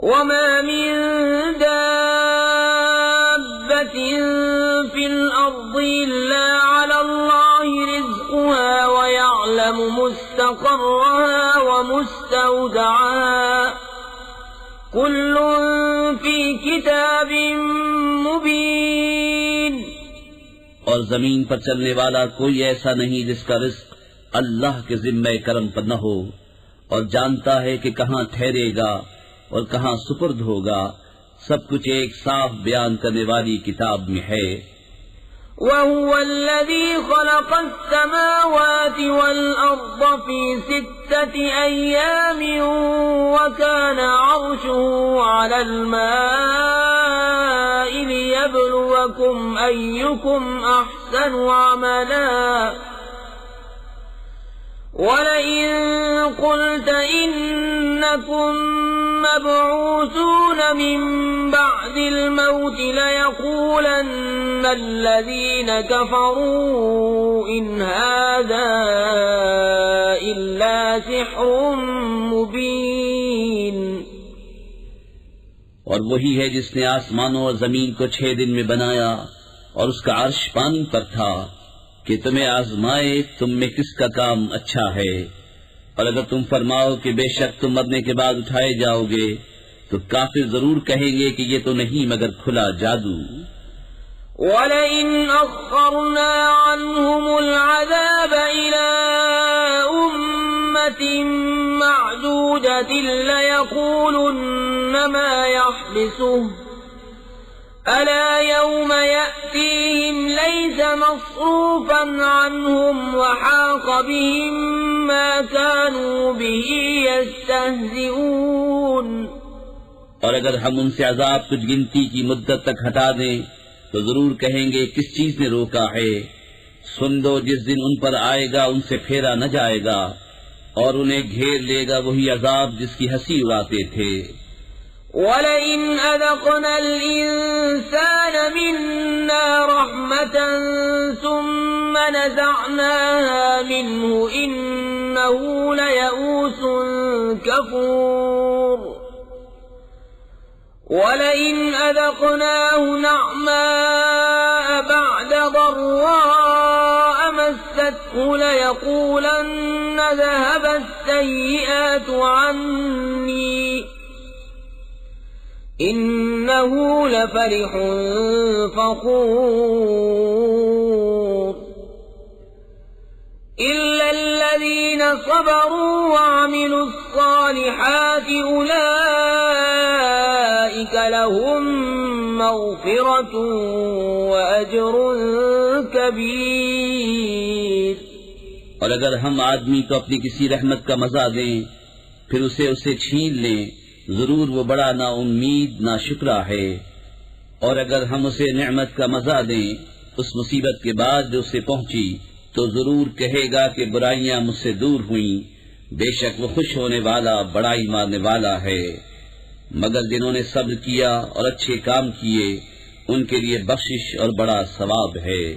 وما من دابة في الأرض إلا على الله رزقها ويعلم مستقرها ومستودعها كل في كتاب مبين. اور زمین پر چلنے والا کوئی ایسا نہیں جس کا رزق اللہ کے ذمہ کرم پر نہ ہو، اور جانتا ہے کہ کہاں ٹھہرے گا اور کہاں سپرد ہوگا، سب کچھ ایک صاف بیان کرنے والی کتاب میں ہے. وهو الذي خلق السماوات والأرض في 6 أيام وكان عرشه على الماء ليبلوكم أيكم أحسن عملا وَلَئِن قُلْتَ إِنَّكُمْ مَبْعُوثُونَ مِنْ بَعْدِ الْمَوْتِ لَيَقُولَنَّ الَّذِينَ كَفَرُوا إِنْ هَذَا إِلَّا سِحْرٌ مُبِينٌ. اور وہی ہے جس نے آسمانوں اور زمین کو 6 دن میں بنایا اور اس کا عرش پانی پر تھا کہ تمہیں آزمائے تم میں کس کا کام اچھا ہے. اور اگر تم فرماؤ کہ بے شک تم مرنے کے بعد اٹھائے جاؤ گے تو کافر ضرور کہیں گے کہ یہ تو نہیں مگر کھلا جادو. وَلَئِنْ أَخَّرْنَا عَنْهُمُ الْعَذَابَ إِلَىٰ أُمَّةٍ مَّعْدُودَةٍ لَيَقُولُنَّ مَا يَحْبِسُهُ أَلَا يَوْمَ يَأْتِيهِمْ لَيْسَ مَصْرُوفًا عَنْهُمْ وَحَاقَ بِهِمْ مَا كَانُوا بِهِ يَسْتَهْزِئُونَ. اور اگر ہم ان سے عذاب کچھ گنتی کی مدت تک ہٹا دیں تو ضرور کہیں گے کس چیز نے روکا ہے. سن دو جس دن ان پر آئے گا ان سے پھیرا نہ جائے گا اور انہیں گھیر لے گا وہی عذاب جس کی ہنسی اڑاتے تھے. وَلَئِنْ أَذَقْنَا الْإِنسَانَ مِنَّا رَحْمَةً ثُمَّ نَزَعْنَاهَا مِنْهُ إِنَّهُ لَيَئُوسٌ كَفُورٌ. وَلَئِنْ أَذَقْنَاهُ نَعْمَاءَ بَعْدَ ضَرَّاءَ مَسَّتْهُ لَيَقُولَنَّ ذَهَبَ السَّيِّئَاتُ عَنِّي إِنَّهُ لَفَرِحٌ فَخُورٌ. إِلَّا الَّذِينَ صَبَرُوا وَعَمِلُوا الصَّالِحَاتِ أُولَئِكَ لَهُم مَّغْفِرَةٌ وَأَجْرٌ كَبِيرٌ. اور اگر ہم آدمی کو اپنی کسی رحمت کا مزہ دیں پھر اسے چھین لیں ضرور وہ بڑا نا امید نا شکرا ہے. اور اگر ہم اسے نعمت کا مزہ دیں اس مصیبت کے بعد جو اسے پہنچی تو ضرور کہے گا کہ برائیاں مجھ سے دور ہوئیں، بے شک وہ خوش ہونے والا بڑائی مارنے والا ہے. مگر جنہوں نے صبر کیا اور اچھے کام کیے ان کے لیے بخشش اور بڑا ثواب ہے.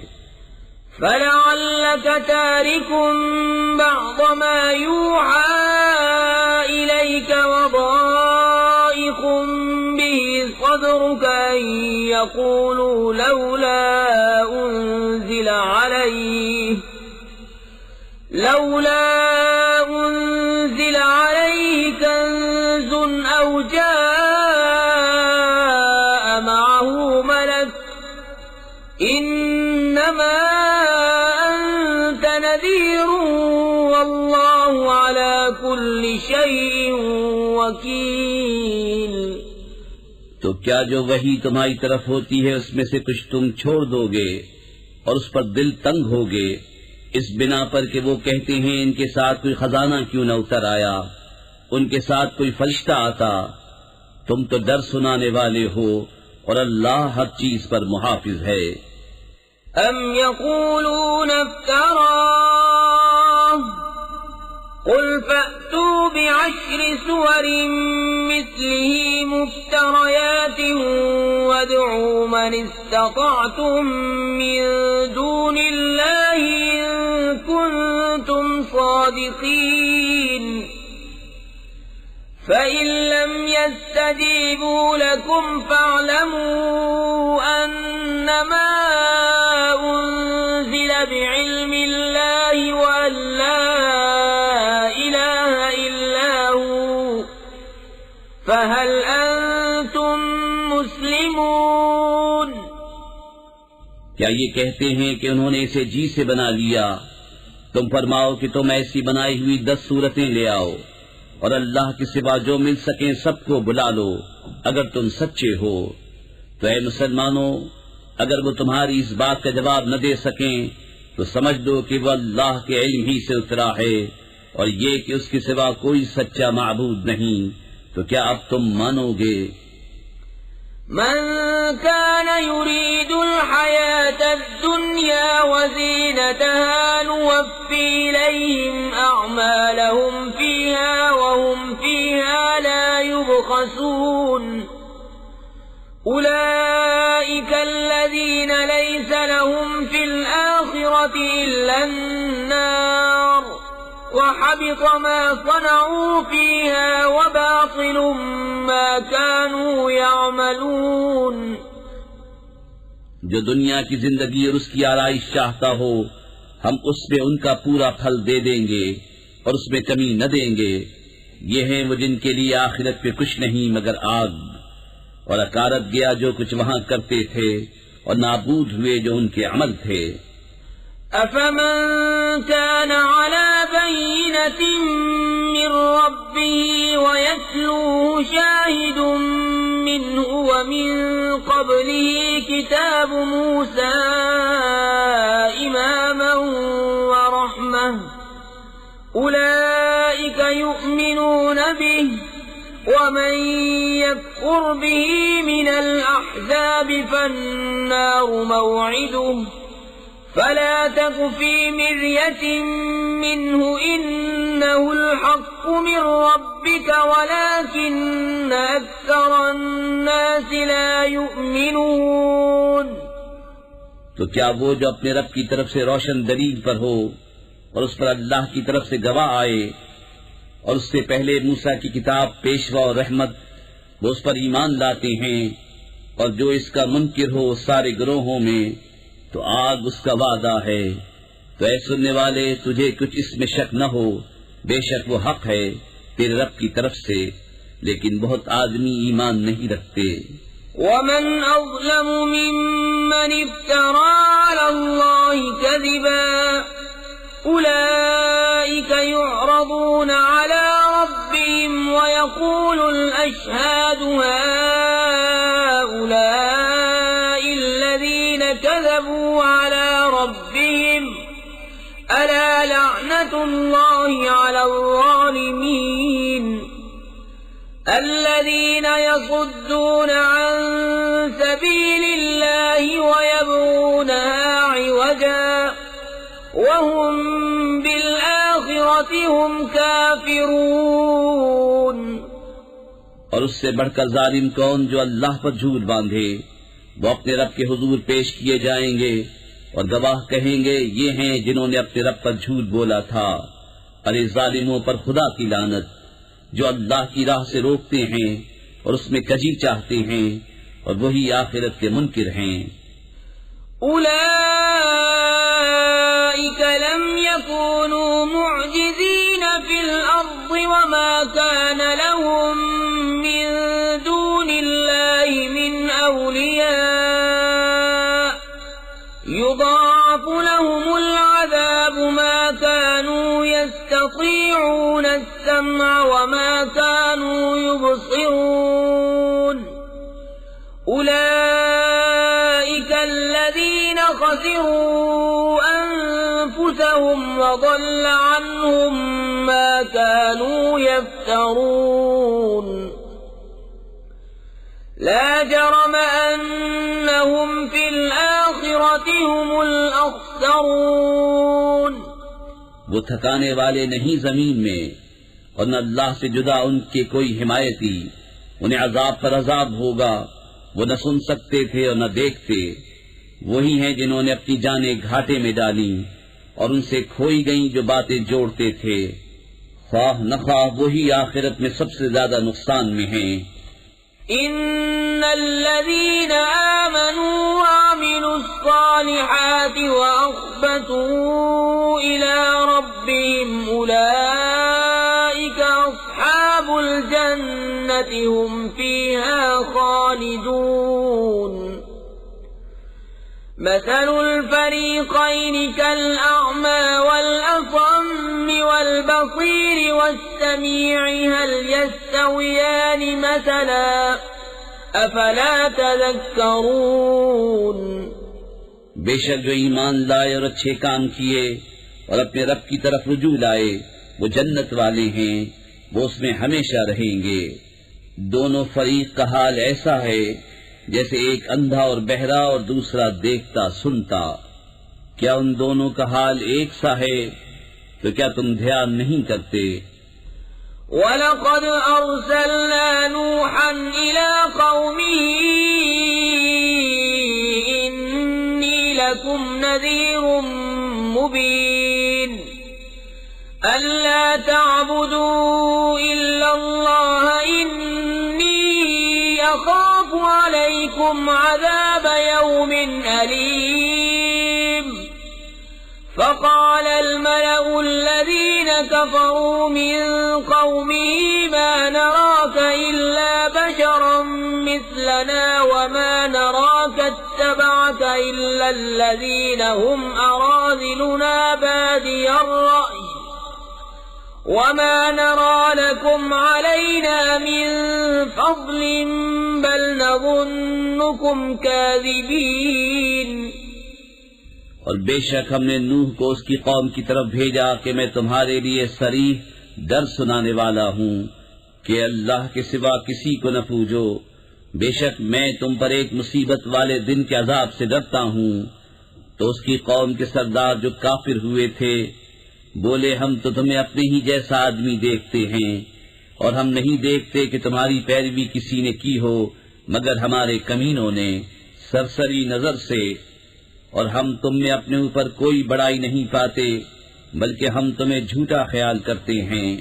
فَلَعَلَّكَ تَارِكٌ بَعْضَ مَا يُوحَىٰ إِلَيْكَ وَضَائِقٌ بِهِ صَدْرُكَ أَن يَقُولُوا لَوْلَا أُنزِلَ عَلَيْهِ كَنزٌ أَوْ جَاءَ مَعَهُ مَلَكٌ إِنَّمَا أَنتَ نَذِيرٌ وَاللَّهُ عَلَى كُلِّ شَيْءٍ وَكِيلٌ. تو کیا جو وحی تمہاری طرف ہوتی ہے اس میں سے کچھ تم چھوڑ دو گے اور اس پر دل تنگ ہوگے اس بنا پر کہ وہ کہتے ہیں ان کے ساتھ کوئی خزانہ کیوں نہ اتر آیا، ان کے ساتھ کوئی فرشتہ آتا. تم تو ڈر سنانے والے ہو اور اللہ ہر چیز پر محافظ ہے. أَمْ يَقُولُونَ افْتَرَاهُ قُلْ فَأْتُوا بِعَشْرِ سُوَرٍ مِثْلِهِ مُفْتَرَيَاتٍ وَادْعُوا مَنِ اسْتَطَعْتُم مِّن دُونِ اللَّهِ إِن كُنتُمْ صَادِقِينَ. فَإِن لَّمْ يَسْتَجِيبُوا لَكُمْ فَاعْلَمُوا أَنَّمَا أُنزِلَ بِعِلْمِ اللَّهِ وَأَن لَّا إِلَٰهَ إِلَّا هُوَ فَهَلْ أَنتُم مُّسْلِمُونَ؟ کیا یہ کہتے ہیں کہ انہوں نے اسے جی سے بنا لیا؟ تم فرماؤ کہ تم ایسی بنائی ہوئی 10 صورتیں لے آؤ اور اللہ کے سوا جو مل سکیں سب کو بلا لو اگر تم سچے ہو۔ تو اے مسلمانوں، اگر وہ تمہاری اس بات کا جواب نہ دے سکیں تو سمجھ لو کہ وہ اللہ کے علم ہی سے اترا ہے، اور یہ کہ اس کے سوا کوئی سچا معبود نہیں، تو کیا اب تم مانو گے؟ من كان يريد الحياة الدنيا وزينتها نوفي إليهم أعمالهم فيها وهم فيها لا يبخسون أولئك الذين ليس لهم في الآخرة إلا النار وحبط ما صنعوا فيها وباطل ما كانوا يعملون۔ جو دنیا کی زندگی اور اس کی آرائش چاہتا ہو ہم اس میں ان کا پورا پھل دے دیں گے اور اس میں کمی نہ دیں گے۔ یہ ہیں وہ جن کے لیے آخرت پہ کچھ نہیں مگر آگ، اور اکارت گیا جو کچھ وہاں کرتے تھے اور نابود ہوئے جو ان کے عمل تھے۔ أَفَمَن كَانَ عَلَى بَيِّنَةٍ مِّن رَّبِّهِ وَيَتْلُوهُ شَاهِدٌ مِّنْهُ وَمِن قَبْلِهِ كِتَابُ مُوسَىٰ إِمَامًا وَرَحْمَةً أُولَٰئِكَ يُؤْمِنُونَ بِهِ وَمَن يَكْفُرْ بِهِ مِنَ الْأَحْزَابِ فَالنَّارُ مَوْعِدُهُ فلا تك في مرية منه إنه الحق من ربك ولكن أكثر الناس لا يؤمنون۔ تو کیا وہ جو اپنے رب کی طرف سے روشن دلیل پر ہو اور اس پر اللہ کی طرف سے گواہ آئے اور اس سے پہلے موسیٰ کی کتاب پیشوا اور رحمت وہ اس پر ایمان لاتے ہیں، اور جو اس کا منکر ہو سارے گروہوں میں تو آگ اس کا وعدہ ہے۔ تو اے سننے والے تجھے کچھ اس میں شک نہ ہو، بے شک وہ حق ہے تیرے رب کی طرف سے، لیکن بہت آدمی ایمان نہیں رکھتے۔ ومن أظلم ممن افترى على الله كذبا أولئك يعرضون على ربهم ويقول الأشهاد هؤلاء الذين كذبوا على ربهم ألا لعنة الله على الظالمين الذين يصدون عن سبيل الله ويبغونها عوجا وهم بالآخرة هم كافرون۔ اور اس سے بڑھ کر ظالم کون جو اللہ پر جھوٹ باندھے؟ وہ اپنے رب کے حضور پیش کیے جائیں گے اور گواہ کہیں گے یہ ہیں جنہوں نے اپنے رب پر جھوٹ بولا تھا۔ ارے ظالموں پر خدا کی لعنت جو اللہ کی راہ سے روکتے ہیں اور اس میں کجی چاہتے ہیں، اور وہی آخرت کے منکر ہیں۔ أولئك لم يكونوا معجزين في الأرض وما كان لهم من دون الله من أولياء يضاعف لهم العذاب ما كانوا يستطيعون السمع وما كانوا يبصرون أولئك الذين خسروا أنفسهم وضل عنهم ما كانوا يفترون لا جرم أنهم في الآخرة هم الأخسرون۔ وہ تھکانے والے نہیں زمین میں، اور نہ اللہ سے جدا ان کے کوئی حمایتی، انہیں عذاب پر عذاب ہوگا، وہ نہ سن سکتے تھے اور نہ دیکھتے۔ وہی ہیں جنہوں نے اپنی جانیں گھاٹے میں ڈالی اور ان سے کھوئی گئیں جو باتیں جوڑتے تھے۔ خواہ نخواہ وہی آخرت میں سب سے زیادہ نقصان میں ہیں۔ إن الذين آمنوا وعملوا الصالحات وأخبتوا إلى ربهم أولئك أصحاب الجنة هم فيها خالدون مثل الفريقين كالأعمى والأصم والبصير والسميع هل يستويان مثلا أفلا تذكرون۔ بے شک جو ایمان لائے اور اچھے کام کیے اور اپنے رب کی طرف رجوع لائے وہ جنت والے ہیں، وہ اس میں ہمیشہ رہیں گے۔ دونوں فریق کا حال ایسا ہے جیسے ایک اندھا اور بہرا اور دوسرا دیکھتا سنتا، کیا ان دونوں کا حال ایک سا ہے؟ تو کیا تم دھیان نہیں کرتے؟ وَلَقَدْ أَرْسَلْنَا نُوحًا إِلَىٰ قَوْمِهِ إِنِّي لَكُمْ نَذِيرٌ مُّبِينٌ أَلَّا تَعْبُدُوا إِلَّا اللَّهَ إِنِّي أَخَافُ عَلَيْكُمْ عَذَابَ يَوْمٍ أَلِيمٍ۔ فقال الملأ الذين كفروا من قومه ما نراك إلا بشرا مثلنا وما نراك اتبعك إلا الذين هم أراذلنا بادي الرأي وما نرى لكم علينا من فضل بل نظنكم كاذبين۔ اور بے شک ہم نے نوح کو اس کی قوم کی طرف بھیجا کہ میں تمہارے لیے صریح ڈر سنانے والا ہوں کہ اللہ کے سوا کسی کو نہ پوجو، بے شک میں تم پر ایک مصیبت والے دن کے عذاب سے ڈرتا ہوں۔ تو اس کی قوم کے سردار جو کافر ہوئے تھے بولے ہم تو تمہیں اپنے ہی جیسا آدمی دیکھتے ہیں اور ہم نہیں دیکھتے کہ تمہاری پیروی کسی نے کی ہو مگر ہمارے کمینوں نے سرسری نظر سے، اور ہم تم میں اپنے اوپر کوئی بڑائی نہیں پاتے بلکہ ہم تمہیں جھوٹا خیال کرتے ہیں۔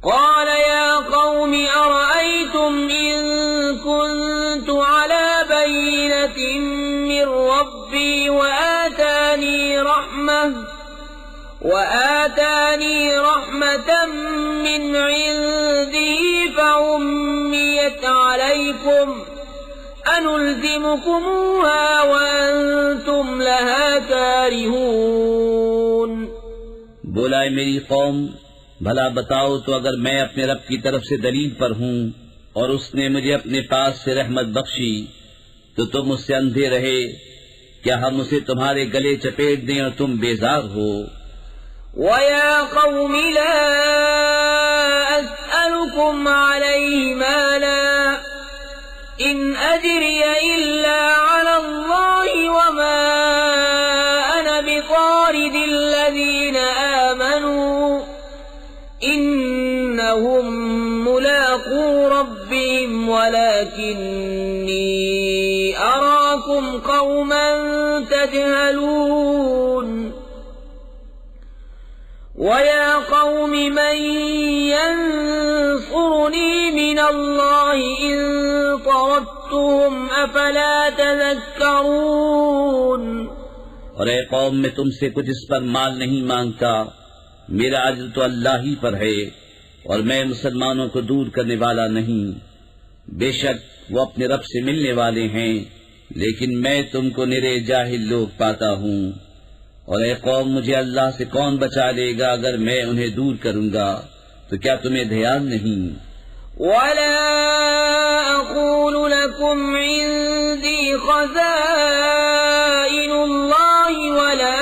قال يا قوم أرأيتم إن كنت على بينة من ربي وآتاني رحمة من عنده فعميت عليكم أنلزمكموها وأنتم لها كارهون۔ بولا اے میری قوم بھلا بتاؤ تو اگر میں اپنے رب کی طرف سے دلیل پر ہوں اور اس نے مجھے اپنے پاس سے رحمت بخشی تو تم اس سے اندھے رہے، کیا ہم اسے تمہارے گلے چپیٹ دیں اور تم بیزار ہو؟ وَيَا قَوْمِ لَا أَسْأَلُكُمْ عَلَيْهِ مَالًا إِنْ أَجْرِيَ إِلَّا عَلَى اللَّهِ وَمَا أَنَا بِطَارِدِ الَّذِينَ آمَنُوا إِنَّهُمْ مُلَاقُو رَبِّهِمْ وَلَكِنِّي أَرَاكُمْ قَوْمًا تَجْهَلُونَ۔ وَيَا قَوْمِ مَنْ يَنْصُرُنِي مِنَ اللَّهِ إِنْ طَرَدتُّهُمْ أَفَلَا تَذَكَّرُونَ۔ اور اے قوم میں تم سے کچھ اس پر مال نہیں مانگتا، میرا اجر تو اللہ ہی پر ہے اور میں مسلمانوں کو دور کرنے والا نہیں، بے شک وہ اپنے رب سے ملنے والے ہیں لیکن میں تم کو نرے جاہل لوگ پاتا ہوں۔ اور اے قوم مجھے اللہ سے کون بچا لے گا اگر میں انہیں دور کروں گا، تو کیا تمہیں دھیان نہیں؟ وَلَا أَقُولُ لَكُمْ عِندِي خَزَائِنُ اللَّهِ وَلَا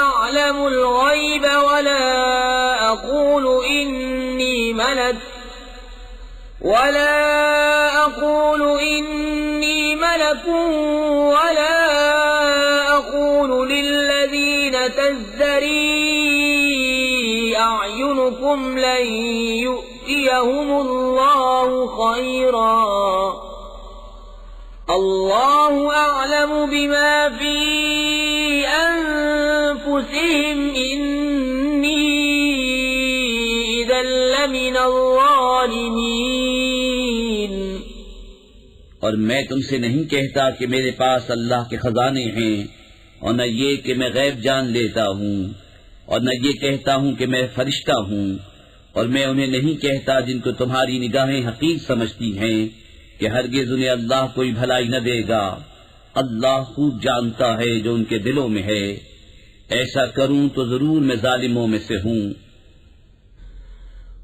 أَعْلَمُ الْغَيْبَ وَلَا أَقُولُ إِنِّي مَلَكٌ وَلَا أَقُولُ لِلَّذِينَ تَزْدَرِي أَعْيُنُكُمْ لَن يُؤْتِيَهُمُ اللَّهُ خَيْرًا اللَّهُ أَعْلَمُ بِمَا فِي أَنفُسِهِمْ إِنِّي اور میں تم سے نہیں کہتا کہ میرے پاس اللہ کے خزانے ہیں، اور نہ یہ کہ میں غیب جان لیتا ہوں، اور نہ یہ کہتا ہوں کہ میں فرشتہ ہوں، اور میں انہیں نہیں کہتا جن کو تمہاری نگاہیں حقیر سمجھتی ہیں کہ ہرگز انہیں اللہ کوئی بھلائی نہ دے گا۔ اللہ خوب جانتا ہے جو ان کے دلوں میں ہے، ایسا کروں تو ضرور میں ظالموں میں سے ہوں۔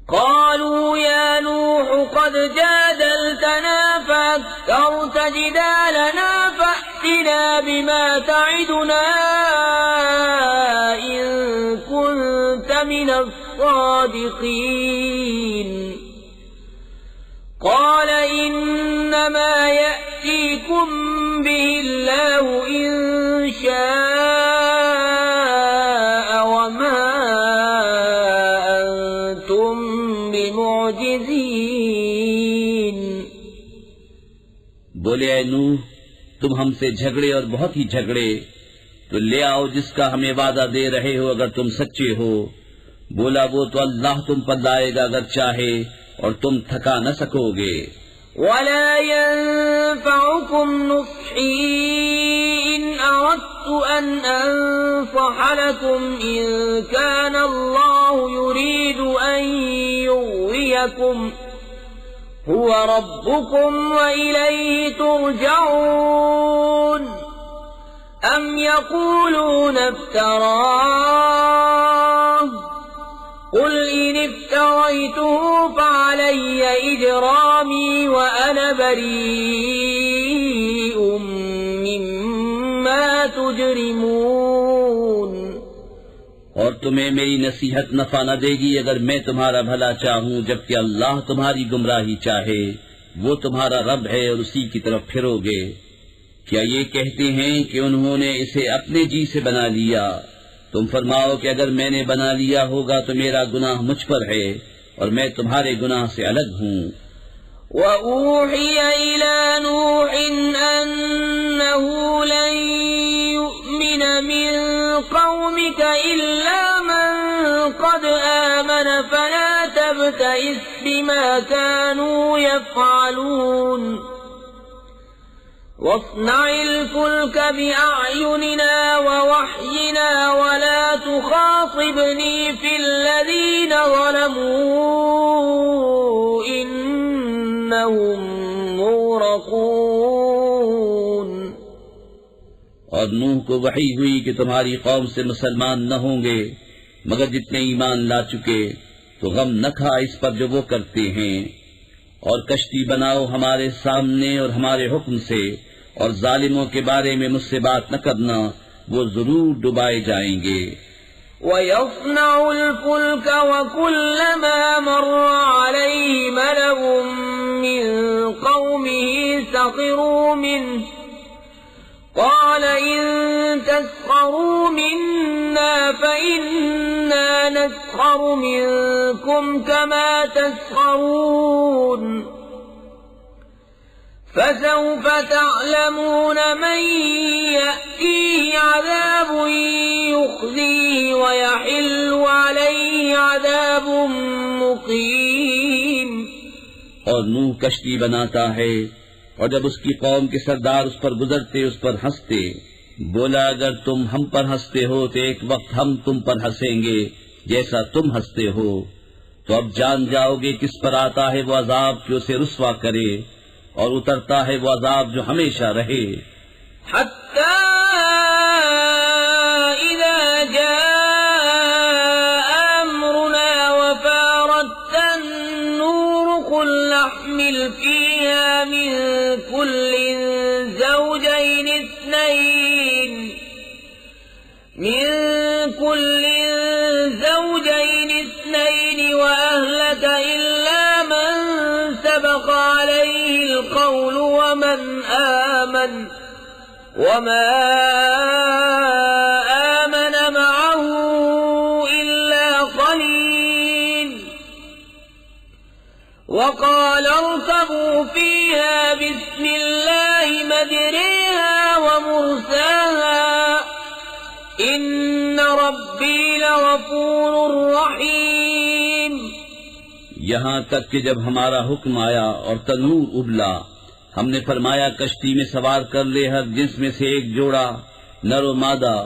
قالوا يا نوح قد جادلتنا فأكثرت جدالنا فأتنا بما تعدنا إن كنت من الصادقين قال إنما يأتيكم به الله إن شاء وما أنتم بمعجزين۔ بولے اے نوح، تم ہم سے جھگڑے اور بہت ہی جھگڑے، تو لے آؤ جس کا ہمیں وعدہ دے رہے ہو اگر تم سچے ہو۔ بولا وہ تو اللہ تم پر لائے گا اگر چاہے، اور تم تھکا نہ سکو گے۔ ولا ينفعكم نصحي إن أردت أن أنصح لكم إن كان الله يريد أن يغويكم هو ربكم وإليه ترجعون أم يقولون افتراه قل إن افتريته فعلي إجرامي وأنا بريء مما تجرمون۔ اور تمہیں میری نصیحت نفع نہ دے گی اگر میں تمہارا بھلا چاہوں، جبکہ اللہ تمہاری گمراہی چاہے۔ وہ تمہارا رب ہے اور اسی کی طرف پھرو گے۔ کیا یہ کہتے ہیں کہ انہوں نے اسے اپنے جی سے بنا لیا؟ تم فرماؤ کہ اگر میں نے بنا لیا ہوگا تو میرا گناہ مجھ پر ہے اور میں تمہارے گناہ سے الگ ہوں۔ وَأُوحِيَ إِلَى نُوحٍ أَنَّهُ لَن يُؤْمِنَ مِن قَوْمِكَ إِلَّا مَن قَدْ آمَنَ فَلَا تَبْتَئِسْ بِمَا كَانُوا يَفْعَلُونَ وَاصْنَعِ الْفُلْكَ بِأَعْيُنِنَا وَوَحْيِنَا وَلَا تُخَاطِبْنِي فِي الَّذِينَ ظَلَمُوا إِنَّهُمْ مُغْرَقُونَ۔ اور نوح کو وحی ہوئی کہ تمہاری قوم سے مسلمان نہ ہوں گے مگر جتنے ایمان لا چکے، تو غم نہ کھا اس پر جو وہ کرتے ہیں، اور کشتی بناؤ ہمارے سامنے اور ہمارے حکم سے، اور ظالموں کے بارے میں مجھ سے بات نہ کرنا، وہ ضرور ڈبائے جائیں گے۔ وَيَصْنَعُ الْفُلْكَ وَكُلَّمَا مَرَّ عَلَيْهِ مَلَأٌ مِّن قَوْمِهِ سَخِرُوا مِنْهُ قَالَ إِن تَسْخَرُوا مِنَّا فَإِنَّا نَسْخَرُ مِنكُمْ كَمَا تَسْخَرُونَ فَسَوْفَ تَعْلَمُونَ مَن يَأْتِيهِ عَذَابٌ يُخْزِيهِ وَيَحِلُّ عَلَيْهِ عَذَابٌ مُقِيمٌ۔ اور نوح کشتی بناتا ہے، اور جب اس کی قوم کے سردار اس پر گزرتے اس پر ہنستے، بولا اگر تم ہم پر ہنستے ہو تو ایک وقت ہم تم پر ہنسیں گے جیسا تم ہنستے ہو، تو اب جان جاؤ گے کس پر آتا ہے وہ عذاب کہ اسے رسوا کرے، اور اترتا ہے وہ عذاب جو ہمیشہ رہے۔ حَتَّى إِذَا جَاءَ أَمْرُنَا وَفَارَتِ النُّورُ قُلْ نَحْمِلُ فِيهَا مِن كُلٍّ زَوْجَيْنِ اثْنَيْنِ وَأَهْلَكَ إِلَّا مَن سَبَقَ عَلَيْهِ الْقَوْلُ وَمَنْ آمَنَ وَمَا آمَنَ مَعَهُ إِلَّا قَلِيلٌ وَقَالَ ارْكَبُوا فِيهَا بِسْمِ اللَّهِ مَجْرَاهَا وَمُرْسَاهَا إِنَّ رَبِّي لَغَفُورٌ رَّحِيمٌ۔ یہاں تک کہ جب ہمارا حکم آیا اور تنور ابلا، ہم نے فرمایا کشتی میں سوار کر لے ہر جنس میں سے ایک جوڑا نر و مادہ،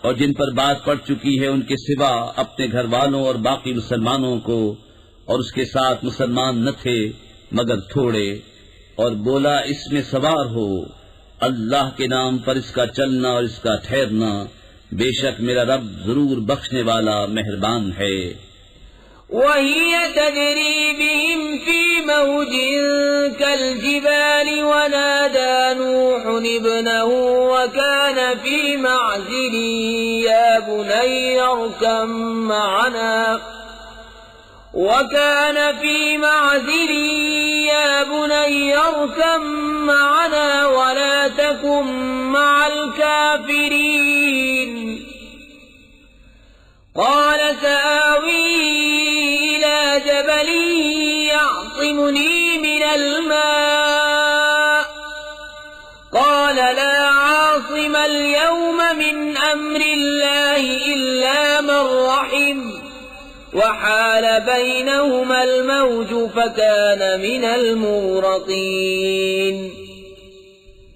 اور جن پر بات پڑ چکی ہے ان کے سوا اپنے گھر والوں اور باقی مسلمانوں کو، اور اس کے ساتھ مسلمان نہ تھے مگر تھوڑے، اور بولا اس میں سوار ہو، اللہ کے نام پر اس کا چلنا اور اس کا ٹھہرنا، بے شک میرا رب ضرور بخشنے والا مہربان ہے۔ وهي تجري بهم في موج كالجبال ونادى نوح ابنه وكان في معزل يا بني اركب معنا ولا تكن مع الكافرين قال سآوي إلى جبل يعصمني من الماء قال لا عاصم اليوم من أمر الله إلا من رحم وحال بينهما الموج فكان من المغرقين۔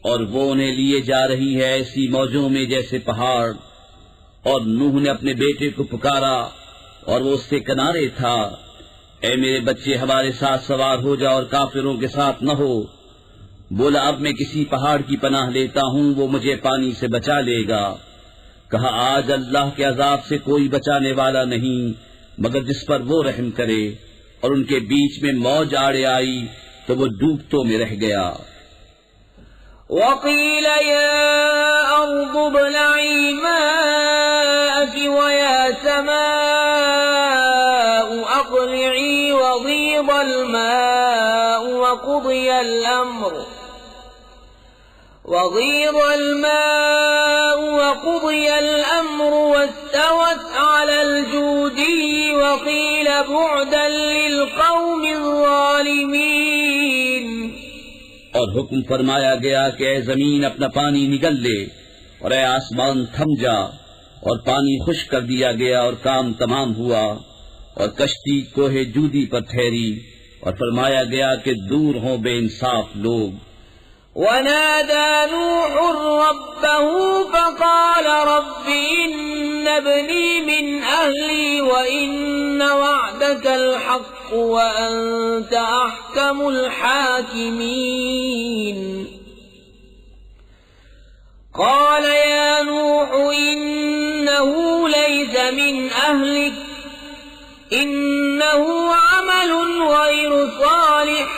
اور وہ انہیں لیے جا رہی ہے ایسی موجوں میں جیسے پہاڑ، اور نوح نے اپنے بیٹے کو پکارا اور وہ اس سے کنارے تھا، اے میرے بچے ہمارے ساتھ سوار ہو جا اور کافروں کے ساتھ نہ ہو۔ بولا اب میں کسی پہاڑ کی پناہ لیتا ہوں، وہ مجھے پانی سے بچا لے گا۔ کہا آج اللہ کے عذاب سے کوئی بچانے والا نہیں مگر جس پر وہ رحم کرے، اور ان کے بیچ میں موج آڑے آئی تو وہ ڈوبتوں میں رہ گیا۔ وقيل يا أرض ابلعي ماءك ويا سماء أقلعي وغيض الماء وقضي الأمر واستوت على الجودي وقيل بعدا للقوم الظالمين۔ اور حکم فرمایا گیا کہ اے زمین اپنا پانی نگل لے، اور اے آسمان تھم جا، اور پانی خشک کر دیا گیا اور کام تمام ہوا، اور کشتی کوہ جودی پر ٹھہری، اور فرمایا گیا کہ دور ہوں بے انصاف لوگ۔ ونادى نوح ربه فقال رب إن ابني من أهلي وإن وعدك الحق وأنت أحكم الحاكمين قال يا نوح إنه ليس من أهلك إنه عمل غير صالح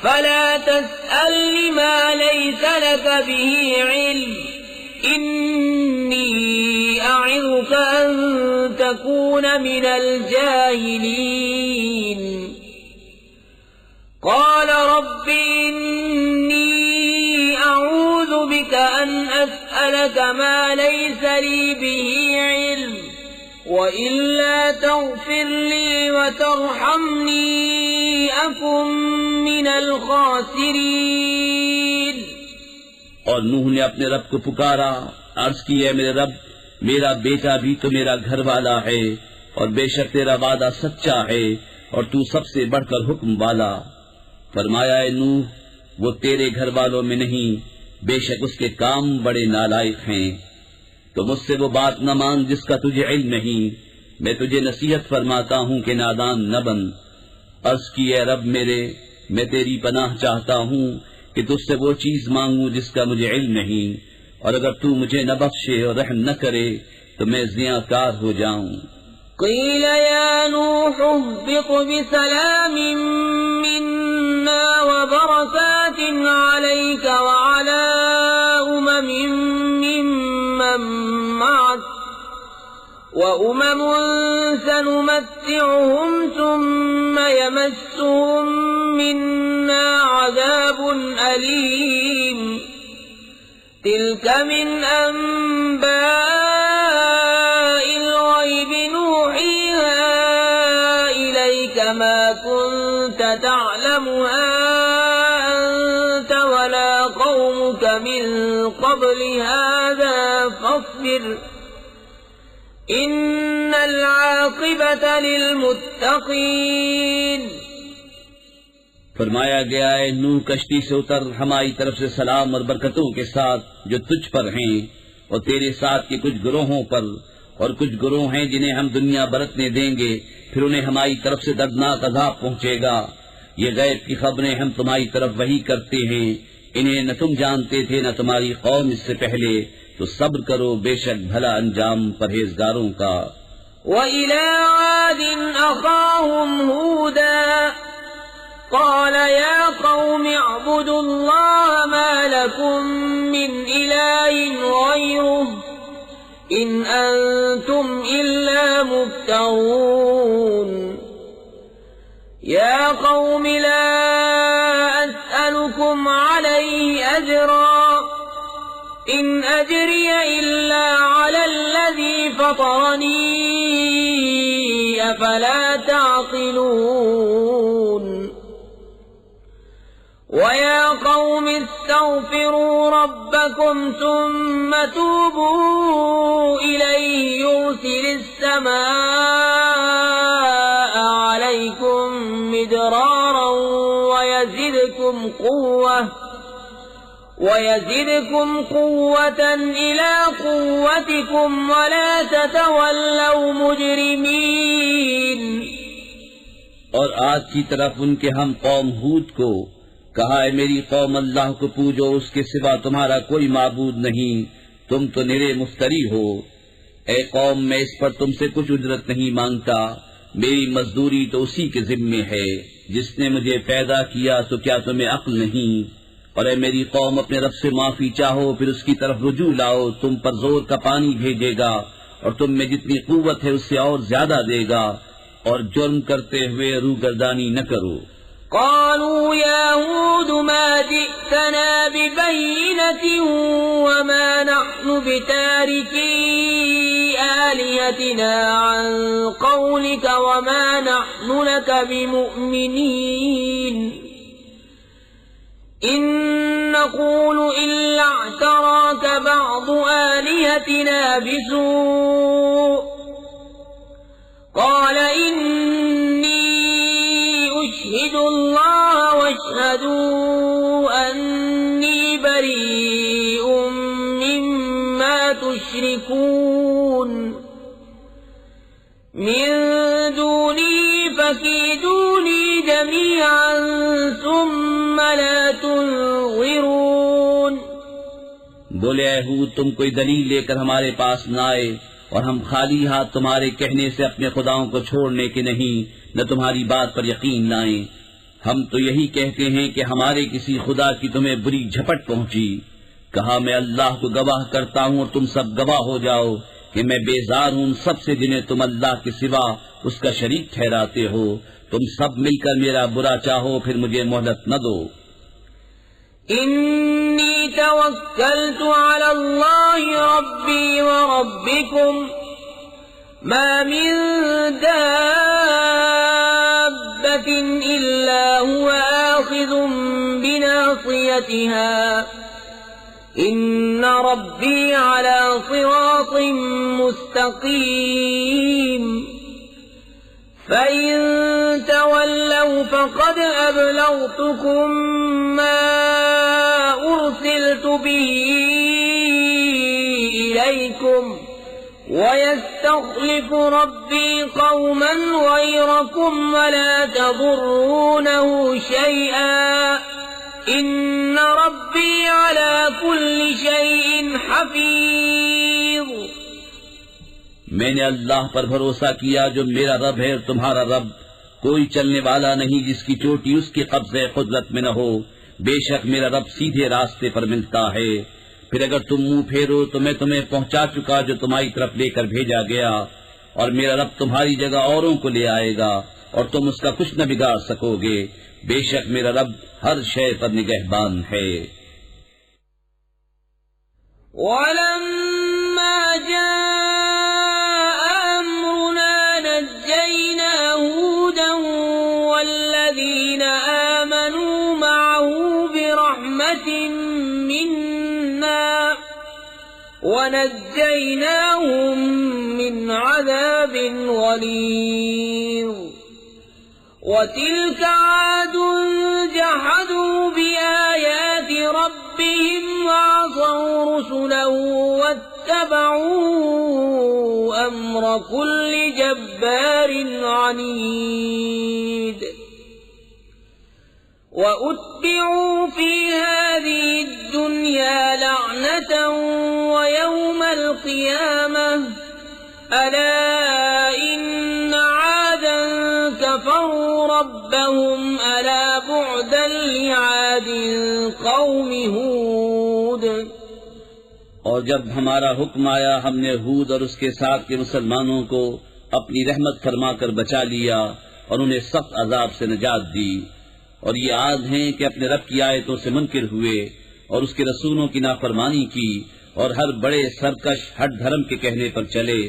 فلا تسأل ما ليس لك به علم إني أعظك أن تكون من الجاهلين قال رب إني أعوذ بك أن أسألك ما ليس لي به علم وإلا تغفر لي وترحمني أكن من الخاسرين۔ اور نوح نے اپنے رب کو پکارا، عرض کی اے میرے رب، میرا بیٹا بھی تو میرا گھر والا ہے، اور بے شک تیرا وعدہ سچا ہے اور تو سب سے بڑھ کر حکم والا۔ فرمایا اے نوح وہ تیرے گھر والوں میں نہیں، بے شک اس کے کام بڑے نالائق ہیں۔ تو مجھ سے وہ بات نہ مانگ جس کا تجھے علم نہیں، میں تجھے نصیحت فرماتا ہوں کہ نادان نہ بن۔ عرض کی اے رب میرے، میں تیری پناہ چاہتا ہوں کہ تجھ سے وہ چیز مانگوں جس کا مجھے علم نہیں، اور اگر تو مجھے نہ بخشے اور رحم نہ کرے تو میں زیاں ہو جاؤں۔ قیل یا نوح اهبط بسلام منا وبرکات علیک وعلی ممن معك وأمم سنمتعهم ثم يمسهم منا عذاب أليم تلك من أنباء الغيب نوحيها إليك ما كنت تعلمها أنت ولا قومك من قبل هذا فاصبر إن العاقبة للمتقين۔ فرمایا گیا ہے نوح کشتی سے اتر ہماری طرف سے سلام اور برکتوں کے ساتھ جو تجھ پر ہیں اور تیرے ساتھ کے کچھ گروہوں پر، اور کچھ گروہ ہیں جنہیں ہم دنیا برتنے دیں گے، پھر انہیں ہماری طرف سے دردناک عذاب پہنچے گا۔ یہ غیب کی خبریں ہم تمہاری طرف وحی کرتے ہیں، انہیں نہ تم جانتے تھے نہ تمہاری قوم اس سے پہلے، تو صبر کرو، بے شک بھلا انجام پرہیزگاروں کا۔ وَإِلَىٰ عَادٍ أَخَاهُمْ هُودًا قَالَ يَا قَوْمِ اعْبُدُوا اللَّهَ مَا لَكُم مِّنْ إِلَٰهٍ غَيْرُهُ إِنْ أَنتُمْ إِلَّا مُفْتَرُونَ يَا قَوْمِ لَا أَسْأَلُكُمْ عَلَيْهِ أَجْرًا إِنْ أَجْرِيَ إِلَّا عَلَى الَّذِي فَطَرَنِي أَفَلَا تَعْقِلُونَ وَيَا قَوْمِ اسْتَغْفِرُوا رَبَّكُمْ ثُمَّ تُوبُوا إِلَيْهِ يُرْسِلِ السَّمَاءَ عَلَيْكُمْ مِدْرَارًا وَيَزِدْكُمْ قُوَّةً إِلَىٰ قُوَّتِكُمْ وَلَا تَتَوَلَّوْا مُجْرِمِينَ۔ اور آج کی طرف ان کے ہم قوم ہود کو کہا ہے میری قوم اللہ کو پوجو، اس کے سوا تمہارا کوئی معبود نہیں، تم تو نرے مفتری ہو۔ اے قوم میں اس پر تم سے کچھ اجرت نہیں مانگتا، میری مزدوری تو اسی کے ذمے ہے جس نے مجھے پیدا کیا، تو کیا تمہیں عقل نہیں؟ اور اے میری قوم اپنے رب سے معافی چاہو، پھر اس کی طرف رجوع لاؤ، تم پر زور کا پانی بھیجے گا اور تم میں جتنی قوت ہے اس سے اور زیادہ دے گا، اور جرم کرتے ہوئے روگردانی نہ کرو۔ قالوا يا هود ما جئتنا ببينة وما نحن بتاركي آلهتنا عن قولك وما نحن لك بمؤمنين إن نقول إلا اعتراك بعض آلهتنا بسوء قال إني أشهد الله واشهدوا أني بريء مما تشركون من دوني فكيدوني جميعا ثم لا تنظرون۔ بولے اے ہود تم کوئی دلیل لے کر ہمارے پاس نہ آئے، اور ہم خالی ہاتھ تمہارے کہنے سے اپنے خداؤں کو چھوڑنے کے نہیں، نہ تمہاری بات پر یقین لائیں۔ ہم تو یہی کہتے ہیں کہ ہمارے کسی خدا کی تمہیں بری جھپٹ پہنچی۔ کہا میں اللہ کو گواہ کرتا ہوں اور تم سب گواہ ہو جاؤ کہ میں بیزار ہوں سب سے جنہیں تم اللہ کے سوا اس کا شریک ٹھہراتے ہو۔ تم سب مل کر میرا برا چاہو، پھر مجھے مہلت نہ دو۔ إني توكلت على الله ربي وربكم ما من دابة إلا هو آخذ بناصيتها إن ربي على صراط مستقيم فَإِن تَوَلَّوْا فَقَدْ أَبْلَغْتُكُم مَّا أُرْسِلْتُ بِهِ إِلَيْكُمْ وَيَسْتَخْلِفُ رَبِّي قَوْمًا غَيْرَكُمْ وَلَا تَضُرُّونَهُ شَيْئًا إِنَّ رَبِّي عَلَى كُلِّ شَيْءٍ حَفِيظٌ۔ میں نے اللہ پر بھروسہ کیا جو میرا رب ہے اور تمہارا رب، کوئی چلنے والا نہیں جس کی چوٹی اس کے قبضے قدرت میں نہ ہو۔ بے شک میرا رب سیدھے راستے پر ملتا ہے۔ پھر اگر تم منہ پھیرو تو میں تمہیں پہنچا چکا جو تمہاری طرف لے کر بھیجا گیا، اور میرا رب تمہاری جگہ اوروں کو لے آئے گا اور تم اس کا کچھ نہ بگاڑ سکو گے۔ بے شک میرا رب ہر شے پر نگہبان ہے۔ وَلَمَّا جَاءَ أَمْرُنَا نَجَّيْنَا هُودًا وَالَّذِينَ آمَنُوا مَعَهُ بِرَحْمَةٍ مِّنَّا وَنَجَّيْنَاهُم مِّنْ عَذَابٍ غَلِيظٍ۔ وَتِلْكَ عَادٌ ربهم وعصوا رسله واتبعوا أمر كل جبار عنيد وأتبعوا في هذه الدنيا لعنة ويوم القيامة ألا إن عادا كفروا ربهم ألا بعدا لعاد قوم هود. اور جب ہمارا حکم آیا ہم نے ہود اور اس کے ساتھ کے مسلمانوں کو اپنی رحمت فرما کر بچا لیا اور انہیں سخت عذاب سے نجات دی. اور یہ عاد ہیں کہ اپنے رب کی آیتوں سے منکر ہوئے اور اس کے رسولوں کی نافرمانی کی اور ہر بڑے سرکش ہٹ دھرم کے کہنے پر چلے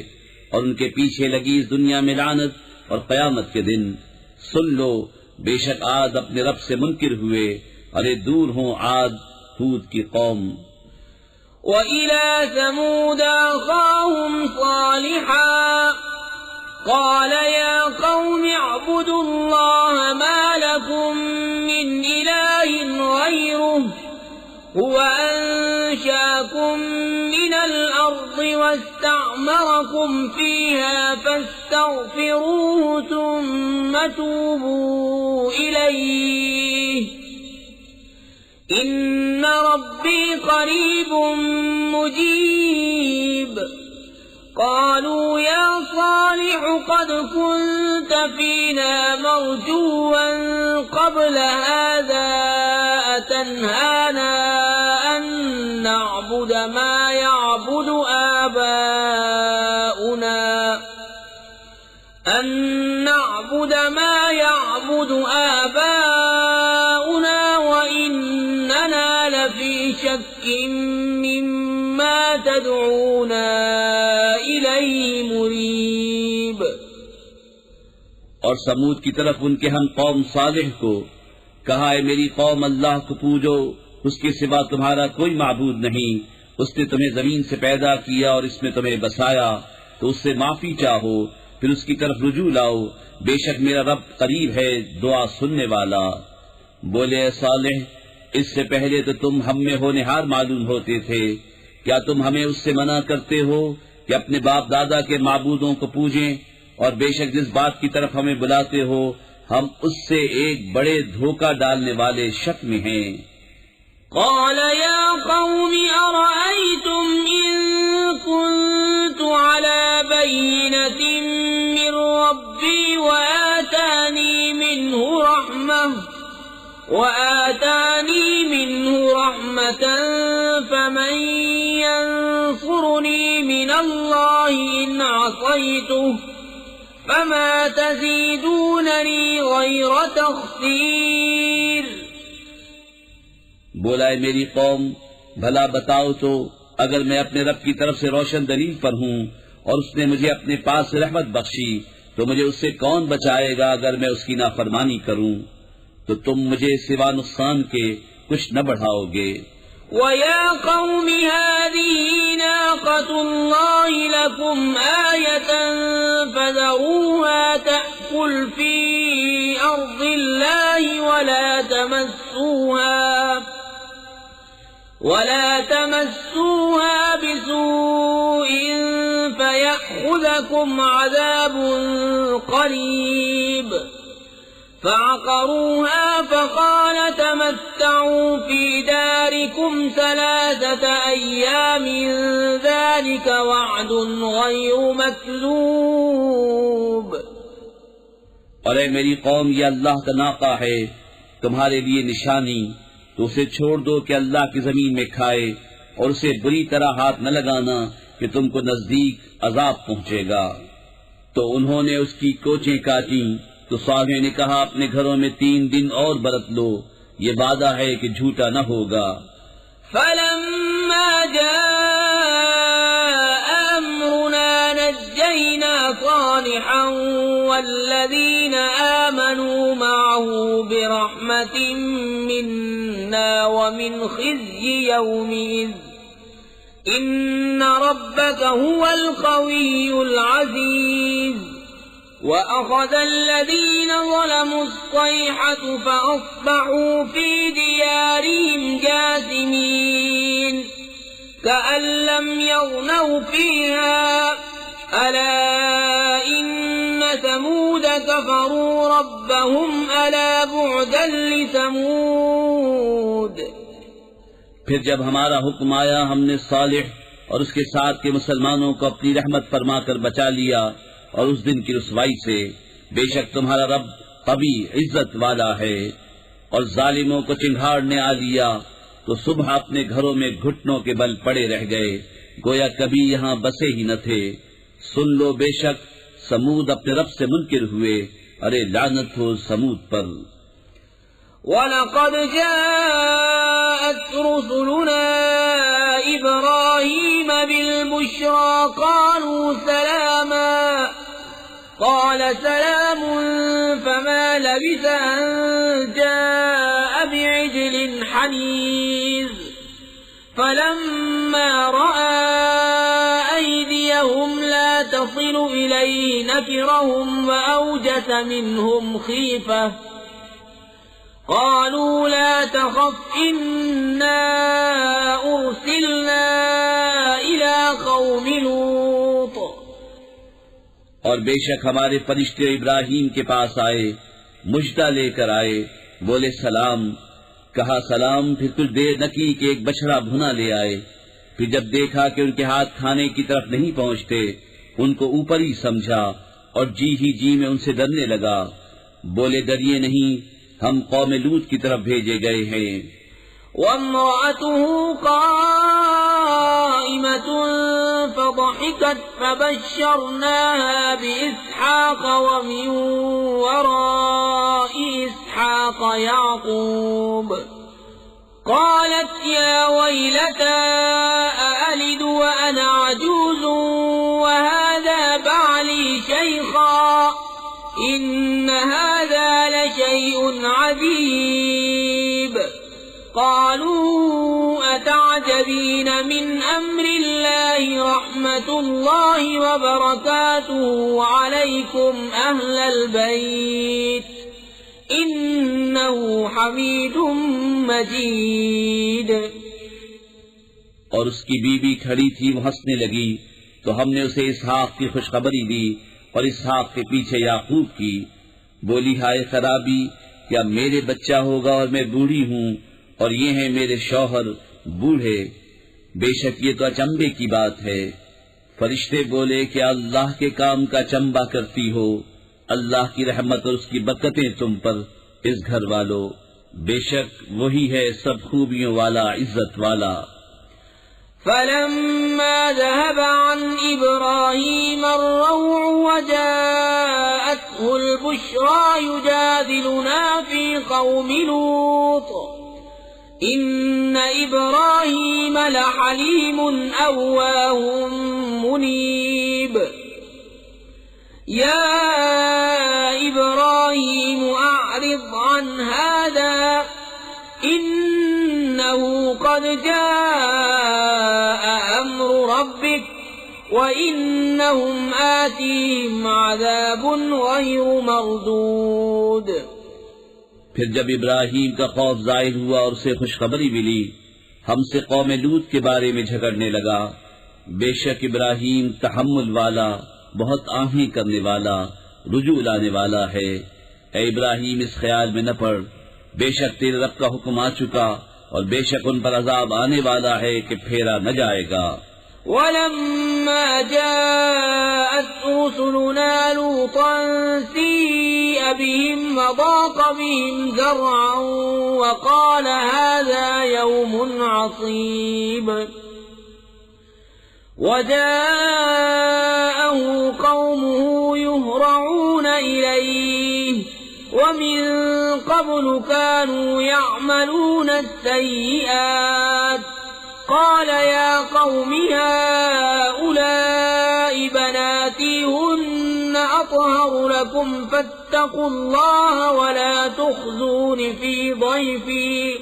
اور ان کے پیچھے لگی اس دنیا میں لعنت اور قیامت کے دن. سن لو بے شک عاد اپنے رب سے منکر ہوئے، ارے دور ہوں عاد ہود کی قوم. وَإِلَى ثَمُودَ أَخَاهُمْ صَالِحًا قَالَ يَا قَوْمِ اعْبُدُوا اللَّهَ مَا لَكُمْ مِنْ إِلَٰهٍ غَيْرُهُ هُوَ أَنشَأَكُم مِّنَ الْأَرْضِ وَاسْتَعْمَرَكُمْ فِيهَا فَاسْتَغْفِرُوهُ ثُمَّ تُوبُوا إِلَيْهِ إِنَّ رَبِّي قَرِيبٌ مُّجِيبٌ. قالوا يا صالح قد كنت فينا مرجوا قبل هذا أتنهانا أن نعبد ما يعبد آباؤنا وإننا لفي شك مما تدعونا إليه مريب. اور سمود کی طرف ان کے ہم قوم صالح کو کہا، اے میری قوم اللہ کو پوجو، اس کے سوا تمہارا کوئی معبود نہیں. اس نے تمہیں زمین سے پیدا کیا اور اس میں تمہیں بسایا، تو اس سے معافی چاہو، پھر اس کی طرف رجوع لاؤ. بے شک میرا رب قریب ہے، دعا سننے والا. بولے اے صالح، اس سے پہلے تو تم ہم میں ہونہار معلوم ہوتے تھے، کیا تم ہمیں اس سے منع کرتے ہو کہ اپنے باپ دادا کے معبودوں کو پوجیں؟ اور بے شک جس بات کی طرف ہمیں بلاتے ہو ہم اس سے ایک بڑے دھوکہ ڈالنے والے شک میں ہیں. قال يا قوم أرأيتم إن كنت على بينة من ربي وآتاني منه رحمة فمن ينصرني من الله إن عصيته فما تزيدونني غير تخسير. بولا اے میری قوم، بھلا بتاؤ تو اگر میں اپنے رب کی طرف سے روشن دلیل پر ہوں اور اس نے مجھے اپنے پاس سے رحمت بخشی تو مجھے اس سے کون بچائے گا اگر میں اس کی نافرمانی کروں؟ تو تم مجھے سوا نقصان کے کچھ نہ بڑھاؤ گے. وَيَا قَوْمِ هَٰذِهِ نَاقَةُ اللَّهِ لَكُمْ آيَةً فَذَرُوهَا تَأْكُلْ فِي أَرْضِ اللَّهِ وَلَا تَمَسُّوهَا بِسُوءٍ فَيَأْخُذَكُمْ عَذَابٌ قَرِيبٌ. فعقروها فقال تمتعوا في داركم 3 أيام ذلك وعد غير مكذوب. اور اے میری قوم، یہ اللہ کا ناقہ ہے تمہارے لیے نشانی، تو اسے چھوڑ دو کہ اللہ کی زمین میں کھائے، اور اسے بری طرح ہاتھ نہ لگانا کہ تم کو نزدیک عذاب پہنچے گا. تو انہوں نے اس کی کوچیں کاٹیں. تو صالح نے کہا اپنے گھروں میں 3 دن اور برت لو، یہ وعدہ ہے کہ جھوٹا نہ ہوگا. فلما جاء أمرنا نجينا صالحا والذين آمنوا معه برحمة منا ومن خزي يومئذ إن ربك هو القوي العزيز. وأخذ الذين ظلموا الصيحة فأصبحوا في ديارهم جاثمين. كأن لم يغنوا فيها ألا إن ثمود كفروا ربهم ألا بعدا لثمود. پھر جب ہمارا حکم آیا ہم نے صالح اور اس کے ساتھ کے مسلمانوں کو اپنی رحمت فرما کر بچا لیا اور اس دن کی رسوائی سے. بے شک تمہارا رب قوی عزت والا ہے. اور ظالموں کو چنگھاڑنے آ لیا تو صبح اپنے گھروں میں گھٹنوں کے بل پڑے رہ گئے گویا کبھی یہاں بسے ہی نہ تھے. سن لو بے شک سمود اپنے رب سے منکر ہوئے. ارے لعنت ہو سمود پر. وَلَقَدْ جَاءَتْ رُسُلُنَا إِبْرَاهِيمَ بِالْبُشْرَى قَالُوا سَلَامًا قَالَ سَلَامٌ فَمَا لَبِثَ أَن جَاءَ بِعِجْلٍ حَنِيذٍ. فَلَمَّا رَأَى أَيْدِيَهُمْ لَا تَصِلُ إِلَيْهِ نَكِرَهُمْ وَأَوْجَسَ مِنْهُمْ خِيفَةً قالوا لا تخف إنا أرسلنا إلى قوم لوط. اور بے شک ہمارے فرشتے ابراہیم کے پاس آئے مجدہ لے کر آئے. بولے سلام. کہا سلام. پھر کچھ دیر نہ کی کہ ایک بچڑا بھنا لے آئے. پھر جب دیکھا کہ ان کے ہاتھ کھانے کی طرف نہیں پہنچتے ان کو اوپر ہی سمجھا اور جی ہی جی میں ان سے ڈرنے لگا. بولے ڈریے نہیں ہم قوم لوط کی طرف بھیجے گئے ہیں. وامرأته قائمة فضحكت فبشرناها بإسحاق ومن وراء إسحاق يعقوب. قالت يا ويلتى أألد وأنا عجوز وهذا بعلي شيخا إن هذا لشيء عجيب. قالوا أتعجبين من أمر الله رحمة الله وبركاته عليكم أهل البيت إنه حميد مجيد. اور اس کی بیوی کھڑی تھی وہ ہنسنے لگی تو ہم نے اسے اسحاق کی خوشخبری دی اور اسحاق کے پیچھے یعقوب کی. بولی ہائے خرابی کیا میرے بچہ ہوگا اور میں بوڑھی ہوں اور یہ ہیں میرے شوہر بوڑھے. بے شک یہ تو اچنبے کی بات ہے. فرشتے بولے کہ اللہ کے کام کا چمبا کرتی ہو. اللہ کی رحمت اور اس کی برکتیں تم پر اس گھر والو. بے شک وہی ہے سب خوبیوں والا عزت والا. فلما ذهب عن إبراهيم الروع وجاءته البشرى يجادلنا في قوم لوط إن إبراهيم لحليم أواه منيب. يا إبراهيم أعرض عن هذا إنه قد جاء أمر ربك وإنهم آتيهم عذاب غير مردود. پھر جب ابراہیم کا خوف ظاہر ہوا اور اسے خوشخبری ملی ہم سے قوم لوط کے بارے میں جھگڑنے لگا. بے شک ابراہیم تحمل والا بہت آہیں کرنے والا رجوع لانے والا ہے. اے ابراہیم اس خیال میں نہ پڑ بے شک تیرے رب کا حکم آ چکا اور بے شک ان پر عذاب آنے والا ہے کہ پھیرا نہ جائے گا. ولما جاءت رسلنا لوطا سيء بهم وضاق بهم ذرعا وقال هذا يوم عصيب. وجاءه قومه يهرعون إليه ومن قبل كانوا يعملون السيئات. قال يا قوم هؤلاء بناتي هن أطهر لكم فاتقوا الله ولا تخزون في ضيفي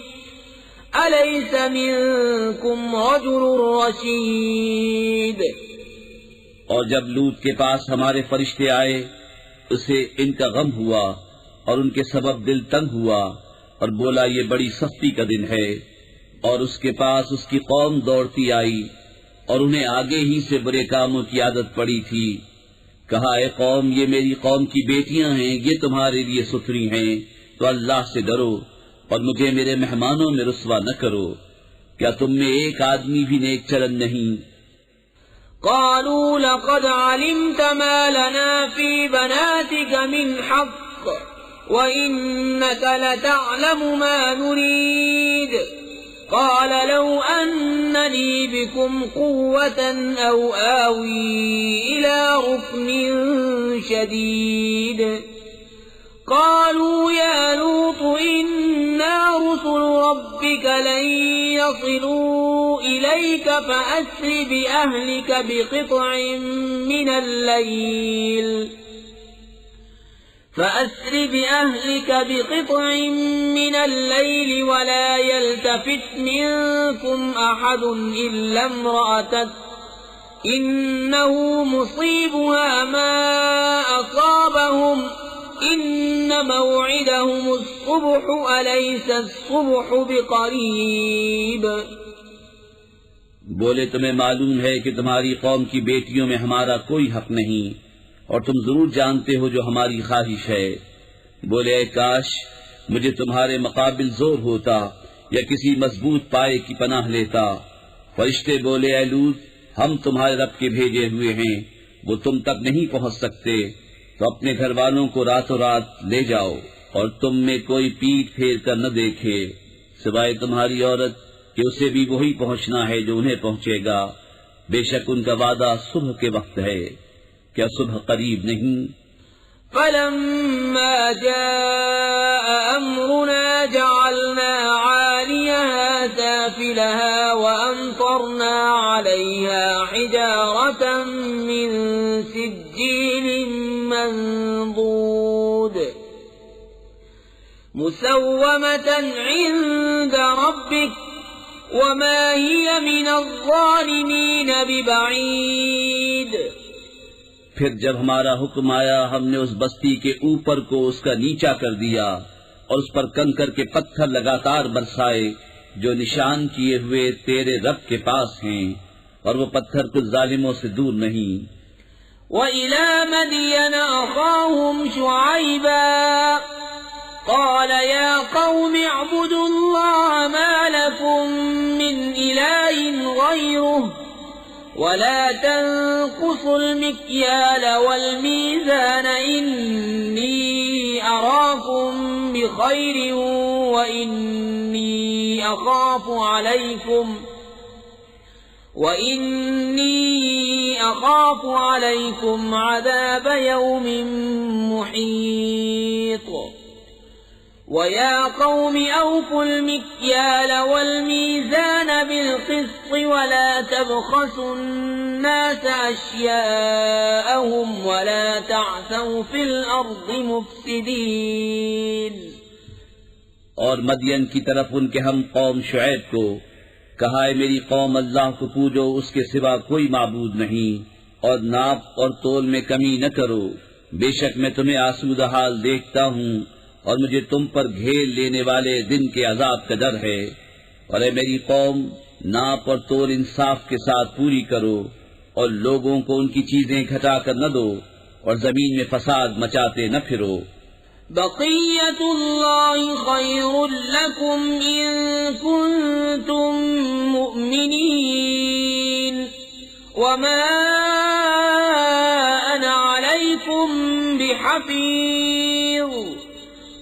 أليس منكم رجل رشيد. اور جب لوط کے پاس ہمارے فرشتے آئے اسے ان کا غم ہوا اور ان کے سبب دل تنگ ہوا اور بولا یہ بڑی سختی کا دن ہے. اور اس کے پاس اس کی قوم دوڑتی آئی اور انہیں آگے ہی سے برے کاموں کی عادت پڑی تھی. کہا اے قوم یہ میری قوم کی بیٹیاں ہیں، یہ تمہارے لیے ستھری ہیں، تو اللہ سے ڈرو اور مجھے میرے مہمانوں میں رسوا نہ کرو. کیا تم میں ایک آدمی بھی نیک چلن نہیں؟ قالوا لقد علمت ما لنا في بناتك من حق وإنك لتعلم ما نريد. قال لو أن لي بكم قوة أو آوي إلى ركن شديد. قالوا يا لوط إنا رسل ربك لن يصلوا إليك فأسر بأهلك بقطع من الليل ولا يلتفت منكم أحد إلا امرأتك إنه مصيبها ما أصابهم إن موعدهم الصبح أليس الصبح بقريب. بولے تمہیں معلوم ہے کہ تمہاری قوم کی بیٹیوں میں ہمارا کوئی حق نہیں، اور تم ضرور جانتے ہو جو ہماری خواہش ہے. بولے اے کاش مجھے تمہارے مقابل زور ہوتا یا کسی مضبوط پائے کی پناہ لیتا. فرشتے بولے اے لوط ہم تمہارے رب کے بھیجے ہوئے ہیں، وہ تم تک نہیں پہنچ سکتے، تو اپنے گھر والوں کو راتوں رات لے جاؤ اور تم میں کوئی پیٹ پھیر کر نہ دیکھے سوائے تمہاری عورت کہ اسے بھی وہی پہنچنا ہے جو انہیں پہنچے گا. بے شک ان کا وعدہ صبح کے وقت ہے، کیا صبح قریب نہیں؟ فلما جاء أمرنا جعلنا عاليها سافلها وأمطرنا عليها حجارة من سجيل منضود مسومة عند ربك وما هي من الظالمين ببعيد. پھر جب ہمارا حکم آیا ہم نے اس بستی کے اوپر کو اس کا نیچا کر دیا اور اس پر کنکر کے پتھر لگاتار برسائے جو نشان کیے ہوئے تیرے رب کے پاس ہیں، اور وہ پتھر کچھ ظالموں سے دور نہیں. وَإِلَى مَدْيَنَ أَخَاهُمْ شُعَيْبًا قَالَ يَا قَوْمِ اعْبُدُوا اللَّهَ مَا لَكُمْ مِنْ إِلَٰهٍ غَيْرُهُ ولا تنقصوا المكيال والميزان إني أراكم بخير وإني أخاف عليكم عذاب يوم محيط. وَيَا قَوْمِ أَوْفُوا الْمِكْيَالَ وَالْمِيزَانَ بِالْقِسْطِ وَلَا تَبْخَسُوا النَّاسَ أَشْيَاءَهُمْ وَلَا تَعْثَوْا فِي الْأَرْضِ مُفْسِدِينَ. اور مدین کی طرف ان کے ہم قوم شعیب کو کہا ہے میری قوم اللہ کو پوجو، اس کے سوا کوئی معبود نہیں، اور ناپ اور تول میں کمی نہ کرو. بے شک میں تمہیں آسودہ حال دیکھتا ہوں اور مجھے تم پر گھیر لینے والے دن کے عذاب کا ڈر ہے. اور اے میری قوم ناپ اور تول انصاف کے ساتھ پوری کرو اور لوگوں کو ان کی چیزیں گھٹا کر نہ دو اور زمین میں فساد مچاتے نہ پھرو. بقیت اللہ خیر لکم ان کنتم مؤمنین وما انا علیکم بحفیظ.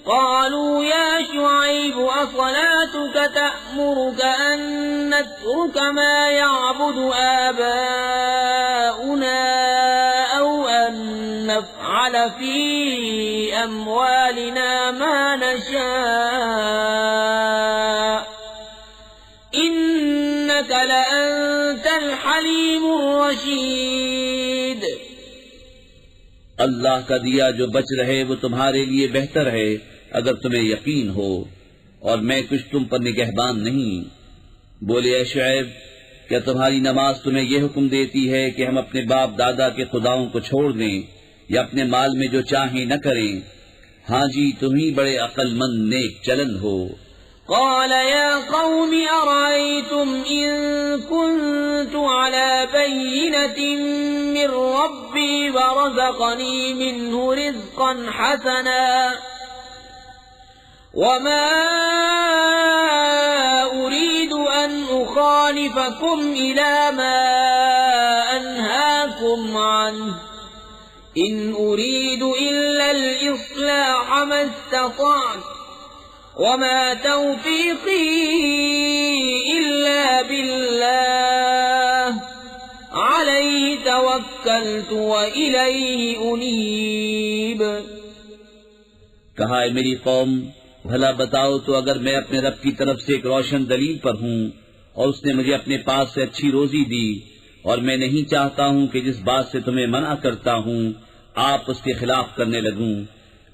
قالوا يا شعيب أصلاتك تأمرك أن نترك ما يعبد آباؤنا أو أن نفعل في أموالنا ما نشاء إنك لأنت الحليم الرشيد. اللہ کا دیا جو بچ رہے وہ تمہارے لیے بہتر ہے اگر تمہیں یقین ہو، اور میں کچھ تم پر نگہبان نہیں. بولے اے شعیب کیا تمہاری نماز تمہیں یہ حکم دیتی ہے کہ ہم اپنے باپ دادا کے خداؤں کو چھوڑ دیں یا اپنے مال میں جو چاہیں نہ کریں؟ ہاں جی تم ہی بڑے عقل مند نیک چلن ہو. قال يا قوم أرأيتم إن كنت على بينة من ربي ورزقني منه رزقا حسنا وما أريد أن أخالفكم إلى ما أنهاكم عنه إن أريد إلا الإصلاح ما استطعت وما توفيقي إلا بالله عليه توكلت وإليه أنيب. کہا اے میری قوم، بھلا بتاؤ تو اگر میں اپنے رب کی طرف سے ایک روشن دلیل پر ہوں اور اس نے مجھے اپنے پاس سے اچھی روزی دی اور میں نہیں چاہتا ہوں کہ جس بات سے تمہیں منع کرتا ہوں آپ اس کے خلاف کرنے لگوں،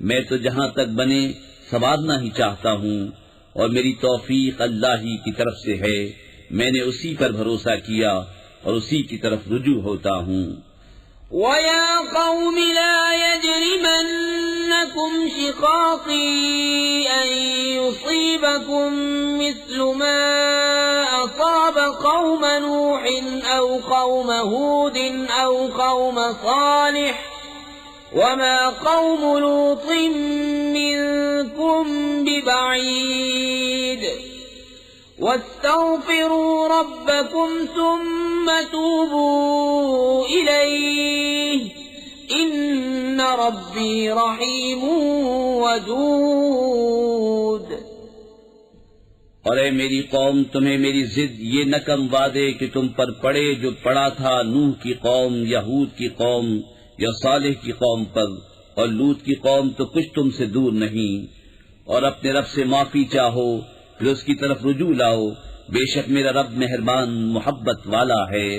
میں تو جہاں تک بنے سنوارنا ہی چاہتا ہوں اور میری توفیق اللہ ہی کی طرف سے ہے، میں نے اسی پر بھروسہ کیا اور اسی کی طرف رجوع ہوتا ہوں. وَيَا قَوْمِ لَا يَجْرِمَنَّكُمْ شِقَاقِي أَن يُصِيبَكُم مِّثْلُ مَا أَصَابَ قَوْمَ نُوحٍ أَوْ قَوْمَ هُودٍ أَوْ قَوْمَ صَالِحٍ وَمَا قَوْمُ لُوطٍ مِّنكُم بِبَعِيدٍ وَاسْتَغْفِرُوا رَبَّكُمْ ثُمَّ تُوبُوا إِلَيْهِ إِنَّ رَبِّي رَحِيمٌ وَدُودٌ. اور اے میری قوم، تمہیں میری ضد یہ نہ کم وعدے کہ تم پر پڑے جو پڑا تھا نوح کی قوم، یہود کی قوم یا صالح کی قوم پر، اور لوط کی قوم تو کچھ تم سے دور نہیں. اور اپنے رب سے معافی چاہو، پھر اس کی طرف رجوع لاؤ، بے شک میرا رب مہربان محبت والا ہے.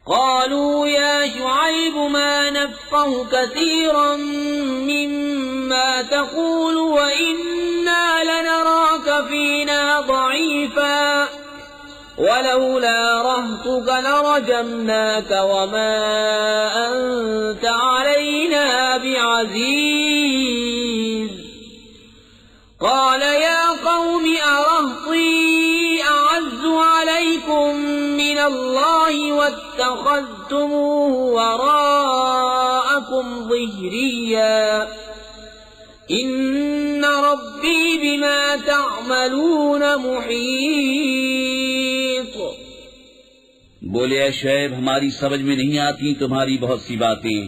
قالوا يا شعيب ما نفقه كثيرا مما تقول وإنا لنراك فينا ضعيفا ولولا رهطك لرجمناك وما أنت علينا بعزيز. قال يا قوم أرهطي أعز عليكم من الله واتخذتموه وراءكم ظهريا إن ربي بما تعملون محيط. بولے اے شعیب، ہماری سمجھ میں نہیں آتی تمہاری بہت سی باتیں،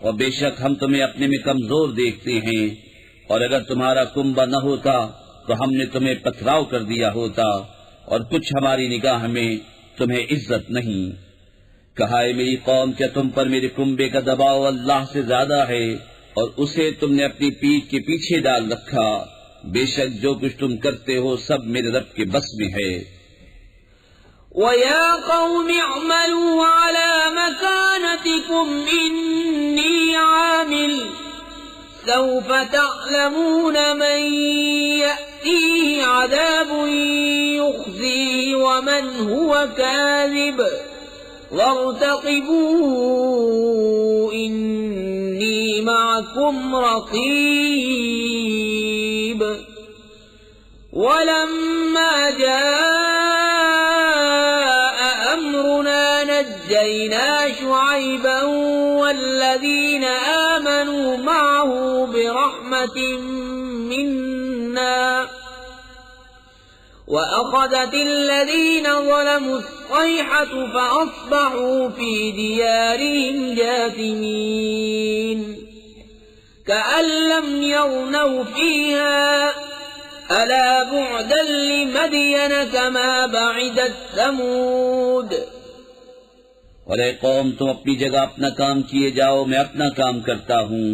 اور بے شک ہم تمہیں اپنے میں کمزور دیکھتے ہیں، اور اگر تمہارا کنبہ نہ ہوتا تو ہم نے تمہیں پتھراؤ کر دیا ہوتا، اور کچھ ہماری نگاہ میں تمہیں عزت نہیں. کہا اے میری قوم، کیا تم پر میرے کنبے کا دباؤ اللہ سے زیادہ ہے اور اسے تم نے اپنی پیٹھ کے پیچھے ڈال رکھا؟ بے شک جو کچھ تم کرتے ہو سب میرے رب کے بس میں ہے. وَيَا قَوْمِ اعْمَلُوا عَلَى مَكَانَتِكُمْ إِنِّي عَامِلٌ سوف تعلمون من يأتيه عذاب يخزيه ومن هو كاذب وارتقبوا إني معكم رقيب. ولما جاء أمرنا نجينا شعيبا والذين آمنوا معه برحمة منا وأخذت الذين ظلموا الصيحة فأصبحوا في ديارهم جاثمين كأن لم يغنوا فيها ألا بعدا لمدين كما بعدت ثمود. اور اے قوم، تم اپنی جگہ اپنا کام کیے جاؤ، میں اپنا کام کرتا ہوں.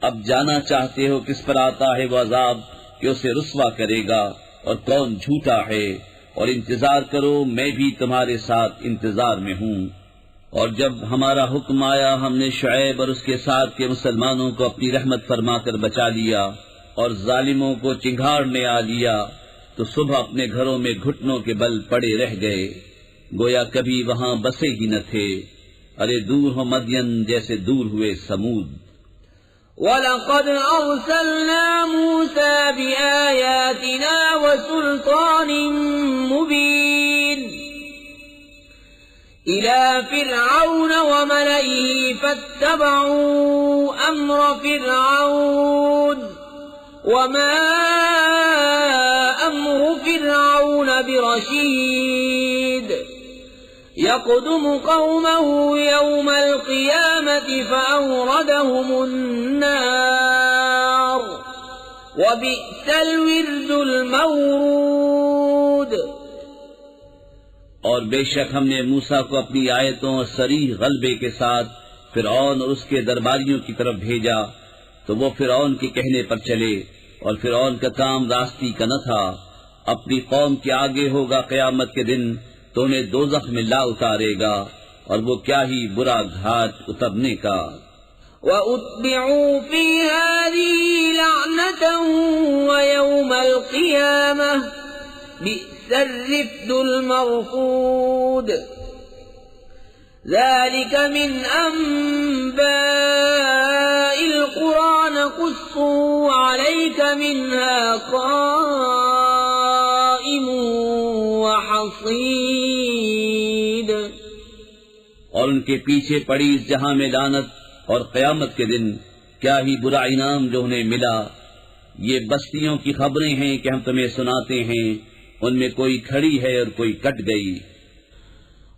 اب جانا چاہتے ہو کس پر آتا ہے وہ عذاب کہ اسے رسوا کرے گا اور کون جھوٹا ہے، اور انتظار کرو میں بھی تمہارے ساتھ انتظار میں ہوں. اور جب ہمارا حکم آیا ہم نے شعیب اور اس کے ساتھ کے مسلمانوں کو اپنی رحمت فرما کر بچا لیا اور ظالموں کو چنگھاڑنے آ لیا تو صبح اپنے گھروں میں گھٹنوں کے بل پڑے رہ گئے، گویا کبھی وہاں بسے ہی نہ تھے. ارے دور ہو مدین جیسے دور ہوئے سمود. وَلَقَدْ أَرْسَلْنَا مُوسَى بِآيَاتِنَا وَسُلْطَانٍ مُبِينٍ إلى فرعون وملئه فاتبعوا أمر فرعون وما أمر فرعون برشيد يقدم قومه يوم القيامة فأوردهم النار وبئس الورد المورود. اور بے شک ہم نے موسیٰ کو اپنی آیتوں اور صریح غلبے کے ساتھ فرعون اور اس کے درباریوں کی طرف بھیجا تو وہ فرعون کے کہنے پر چلے، اور فرعون کا کام راستی کا نہ تھا. اپنی قوم کے آگے ہوگا قیامت کے دن تو انہیں دوزخ میں لا اتارے گا، اور وہ کیا ہی برا گھاٹ اترنے کا. وَأُتْبِعُوا فِي هَذِهِ لَعْنَةً وَيَوْمَ الْقِيَامَةِ بِئْسَ الرِّفْدُ الْمَرْفُودُ. ذَلِكَ مِنْ أَنْبَاءِ الْقُرَى نَقُصُّهُ عَلَيْكَ مِنْهَا قَائِمٌ وَحَصِيدٌ. اور ان کے پیچھے پڑی اس جہاں میں لعنت اور قیامت کے دن کیا ہی برا انعام جو انہیں ملا. یہ بستیوں کی خبریں ہیں کہ ہم تمہیں سناتے ہیں، ان میں کوئی کھڑی ہے اور کوئی کٹ گئی.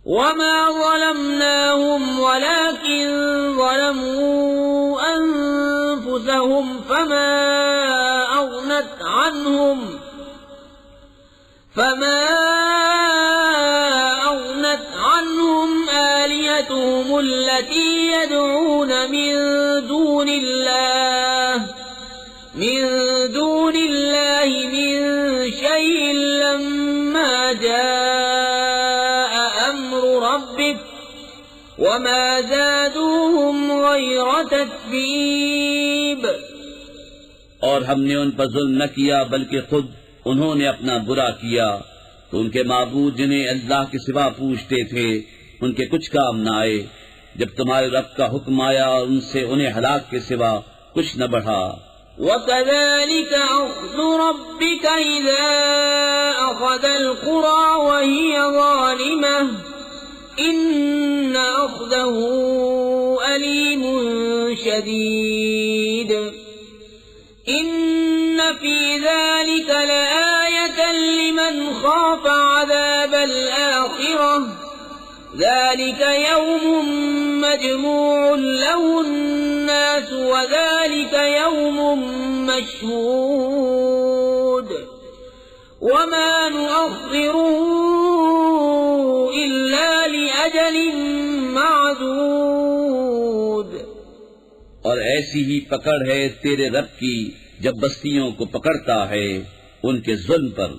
وما ظلمناهم ولكن ظلموا أنفسهم فما أغنت عنهم آلهتهم التي يدعون من دون الله من شيء لما جاء أمر ربك وما زادوهم غير تتبيب. اور ہم نے ان پر ظلم نہ کیا بلکہ خود انہوں نے اپنا برا کیا، تو ان کے معبود جنہیں اللہ کے سوا پوچھتے تھے ان کے کچھ کام نہ آئے جب تمہارے رب کا حکم آیا، اور ان سے انہیں ہلاک کے سوا کچھ نہ بڑھا. وَكَذَلِكَ أَخْذُ رَبِّكَ إِذَا أَخَذَ الْقُرَى وَهِيَ ظَالِمَةٌ إِنَّ أَخْذَهُ أَلِيمٌ شَدِيدٌ. إِنَّ فِي ذَلِكَ لَآيَةً لِمَنْ خَافَ عَذَابَ الْآخِرَةِ ذَلِكَ يَوْمٌ مَجْمُوعٌ لَهُ النَّاسُ وَذَلِكَ يَوْمٌ مَشْهُودٌ وَمَا نُؤَخِّرُهُ إِلَّا لِأَجَلٍ مَّعْدُودٍ. اور ایسی ہی پکڑ ہے تیرے رب کی جب بستیوں کو پکڑتا ہے ان کے ظلم پر،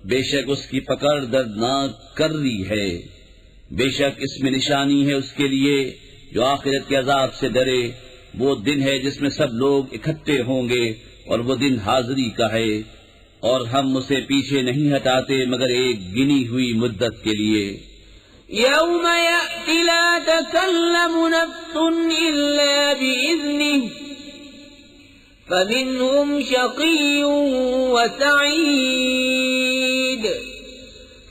بے شک اس کی پکڑ دردناک کرری ہے. بے شک اس میں نشانی ہے اس کے لیے جو آخرت کے عذاب سے ڈرے. وہ دن ہے جس میں سب لوگ اکٹھے ہوں گے، اور وہ دن حاضری کا ہے، اور ہم اسے پیچھے نہیں ہٹاتے مگر ایک گنی ہوئی مدت کے لیے. يوم يأتي لا تكلم نفس إلا بإذنه فمنهم شقي وسعيد.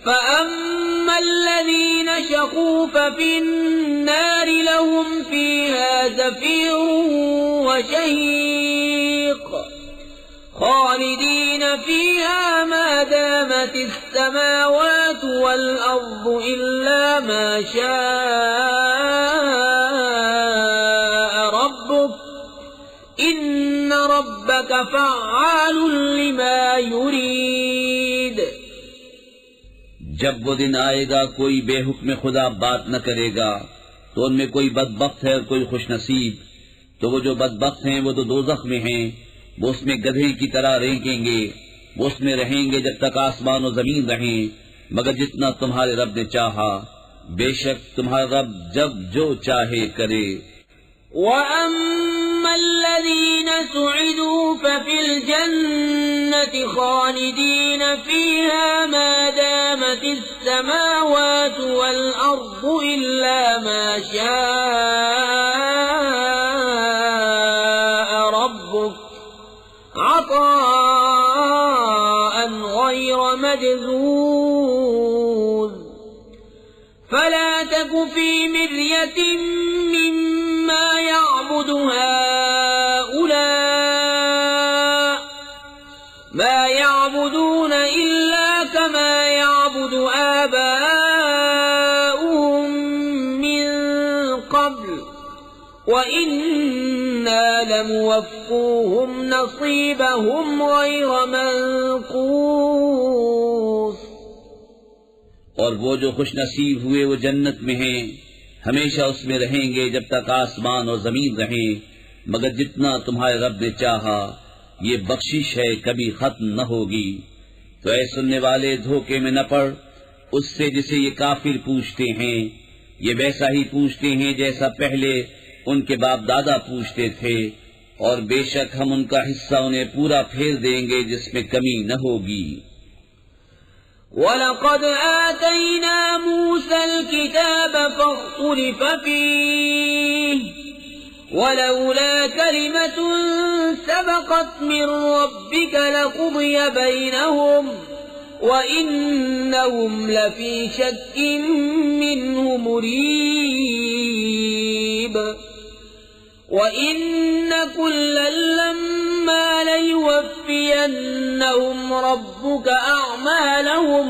فأما الذين شقوا ففي النار لهم فيها زفير وشهيق خالدين فيها ما دامت السماوات والأرض إلا ما شاء ربك إن ربك فعال لما يريد. جب وہ دن آئے گا کوئی بے حکم خدا بات نہ کرے گا تو ان میں کوئی بدبخت ہے اور کوئی خوش نصیب. تو وہ جو بدبخت ہیں وہ تو دوزخ میں ہیں، وہ اس میں گدھے کی طرح رینگیں گے، وہ اس میں رہیں گے جب تک آسمان و زمین رہیں، مگر جتنا تمہارے رب نے چاہا. بے شک تمہارا رب جب جو چاہے کرے. وَأَمَّا الَّذِينَ سُعِدُوا فَفِي الْجَنَّةِ خَالِدِينَ فِيهَا مَا دَامَتِ السَّمَاوَاتُ وَالْأَرْضُ إِلَّا مَا شَاءَ رَبُّكَ عَطَاءً غَيْرَ مَجْذُوذٍ. فلا تك في مرية مما يعبد هؤلاء ما يعبدون إلا كما يعبد آباؤهم من قبل وإنا لموفوهم نصيبهم غير منقوص. اور وہ جو خوش نصیب ہوئے وہ جنت میں ہیں، ہمیشہ اس میں رہیں گے جب تک آسمان اور زمین رہیں، مگر جتنا تمہارے رب نے چاہا. یہ بخشش ہے کبھی ختم نہ ہوگی. تو اے سننے والے دھوکے میں نہ پڑ اس سے جسے یہ کافر پوچھتے ہیں. یہ ویسا ہی پوچھتے ہیں جیسا پہلے ان کے باپ دادا پوچھتے تھے، اور بے شک ہم ان کا حصہ انہیں پورا پھیر دیں گے جس میں کمی نہ ہوگی. وَلَقَدْ آتَيْنَا مُوسَى الْكِتَابَ فَاخْتُلِفَ فِيهِ وَلَوْلَا كَلِمَةٌ سَبَقَتْ مِنْ رَبِّكَ لَقُضِيَ بَيْنَهُمْ وَإِنَّهُمْ لَفِي شَكٍّ مِّنْهُ مُرِيبٍ. وَإِنَّ كُلًّا لَّمَّا لَيُوَفِّيَنَّهُمْ رَبُّكَ أَعْمَالَهُمْ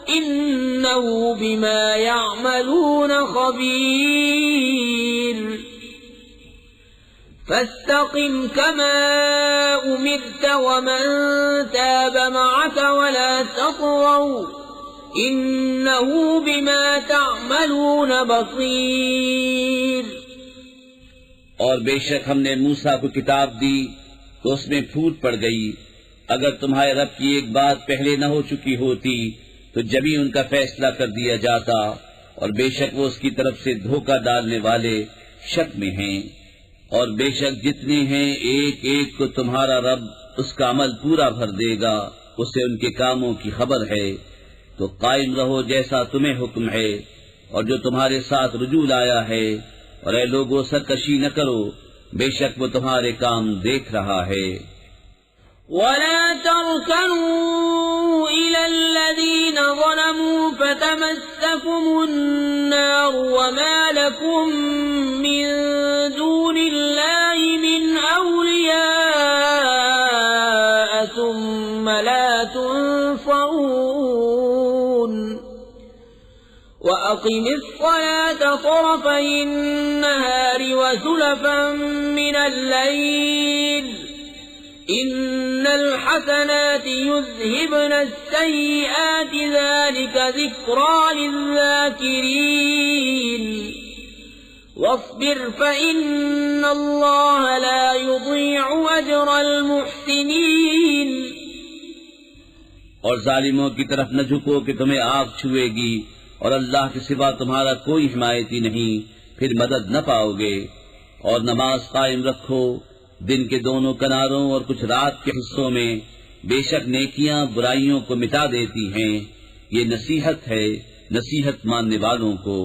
إِنَّهُ بِمَا يَعْمَلُونَ خَبِيرٌ. فَاسْتَقِمْ كَمَا أُمِرْتَ وَمَنْ تَابَ مَعَكَ وَلَا تَطْغَوْا إِنَّهُ بِمَا تَعْمَلُونَ بَصِيرٌ. اور بے شک ہم نے موسیٰ کو کتاب دی تو اس میں پھوٹ پڑ گئی. اگر تمہارے رب کی ایک بات پہلے نہ ہو چکی ہوتی تو جبھی ان کا فیصلہ کر دیا جاتا، اور بے شک وہ اس کی طرف سے دھوکہ ڈالنے والے شک میں ہیں. اور بے شک جتنے ہیں ایک ایک کو تمہارا رب اس کا عمل پورا بھر دے گا، اسے ان کے کاموں کی خبر ہے. تو قائم رہو جیسا تمہیں حکم ہے اور جو تمہارے ساتھ رجوع لایا ہے، اور اے لوگوں سرکشی نہ کرو، بے شک وہ تمہارے کام دیکھ رہا ہے. وَلَا تَرْكَنُوا إِلَى الَّذِينَ ظَلَمُوا فَتَمَسَّكُمُ النَّارُ وَمَا لَكُم مِّن دُونِ اللَّهِ مِنْ أَوْلِيَاءَ ثُمَّ لَا تُنصَرُونَ. وَأَقِمِ الصَّلَاةَ طَرَفَيِ النَّهَارِ وَزُلَفًا مِّنَ اللَّيْلِ إِنَّ الْحَسَنَاتِ يُذْهِبْنَ السَّيِّئَاتِ ذَلِكَ ذِكْرَى لِلذَّاكِرِينَ. وَاصْبِرْ فَإِنَّ اللَّهَ لَا يُضِيعُ أَجْرَ الْمُحْسِنِينَ. اور ظالموں کی طرف نہ جھکو کہ تمہیں آگ چھوئے گی، اور اللہ کے سوا تمہارا کوئی حمایتی نہیں، پھر مدد نہ پاؤ گے. اور نماز قائم رکھو دن کے دونوں کناروں اور کچھ رات کے حصوں میں، بے شک نیکیاں برائیوں کو مٹا دیتی ہیں. یہ نصیحت ہے نصیحت ماننے والوں کو.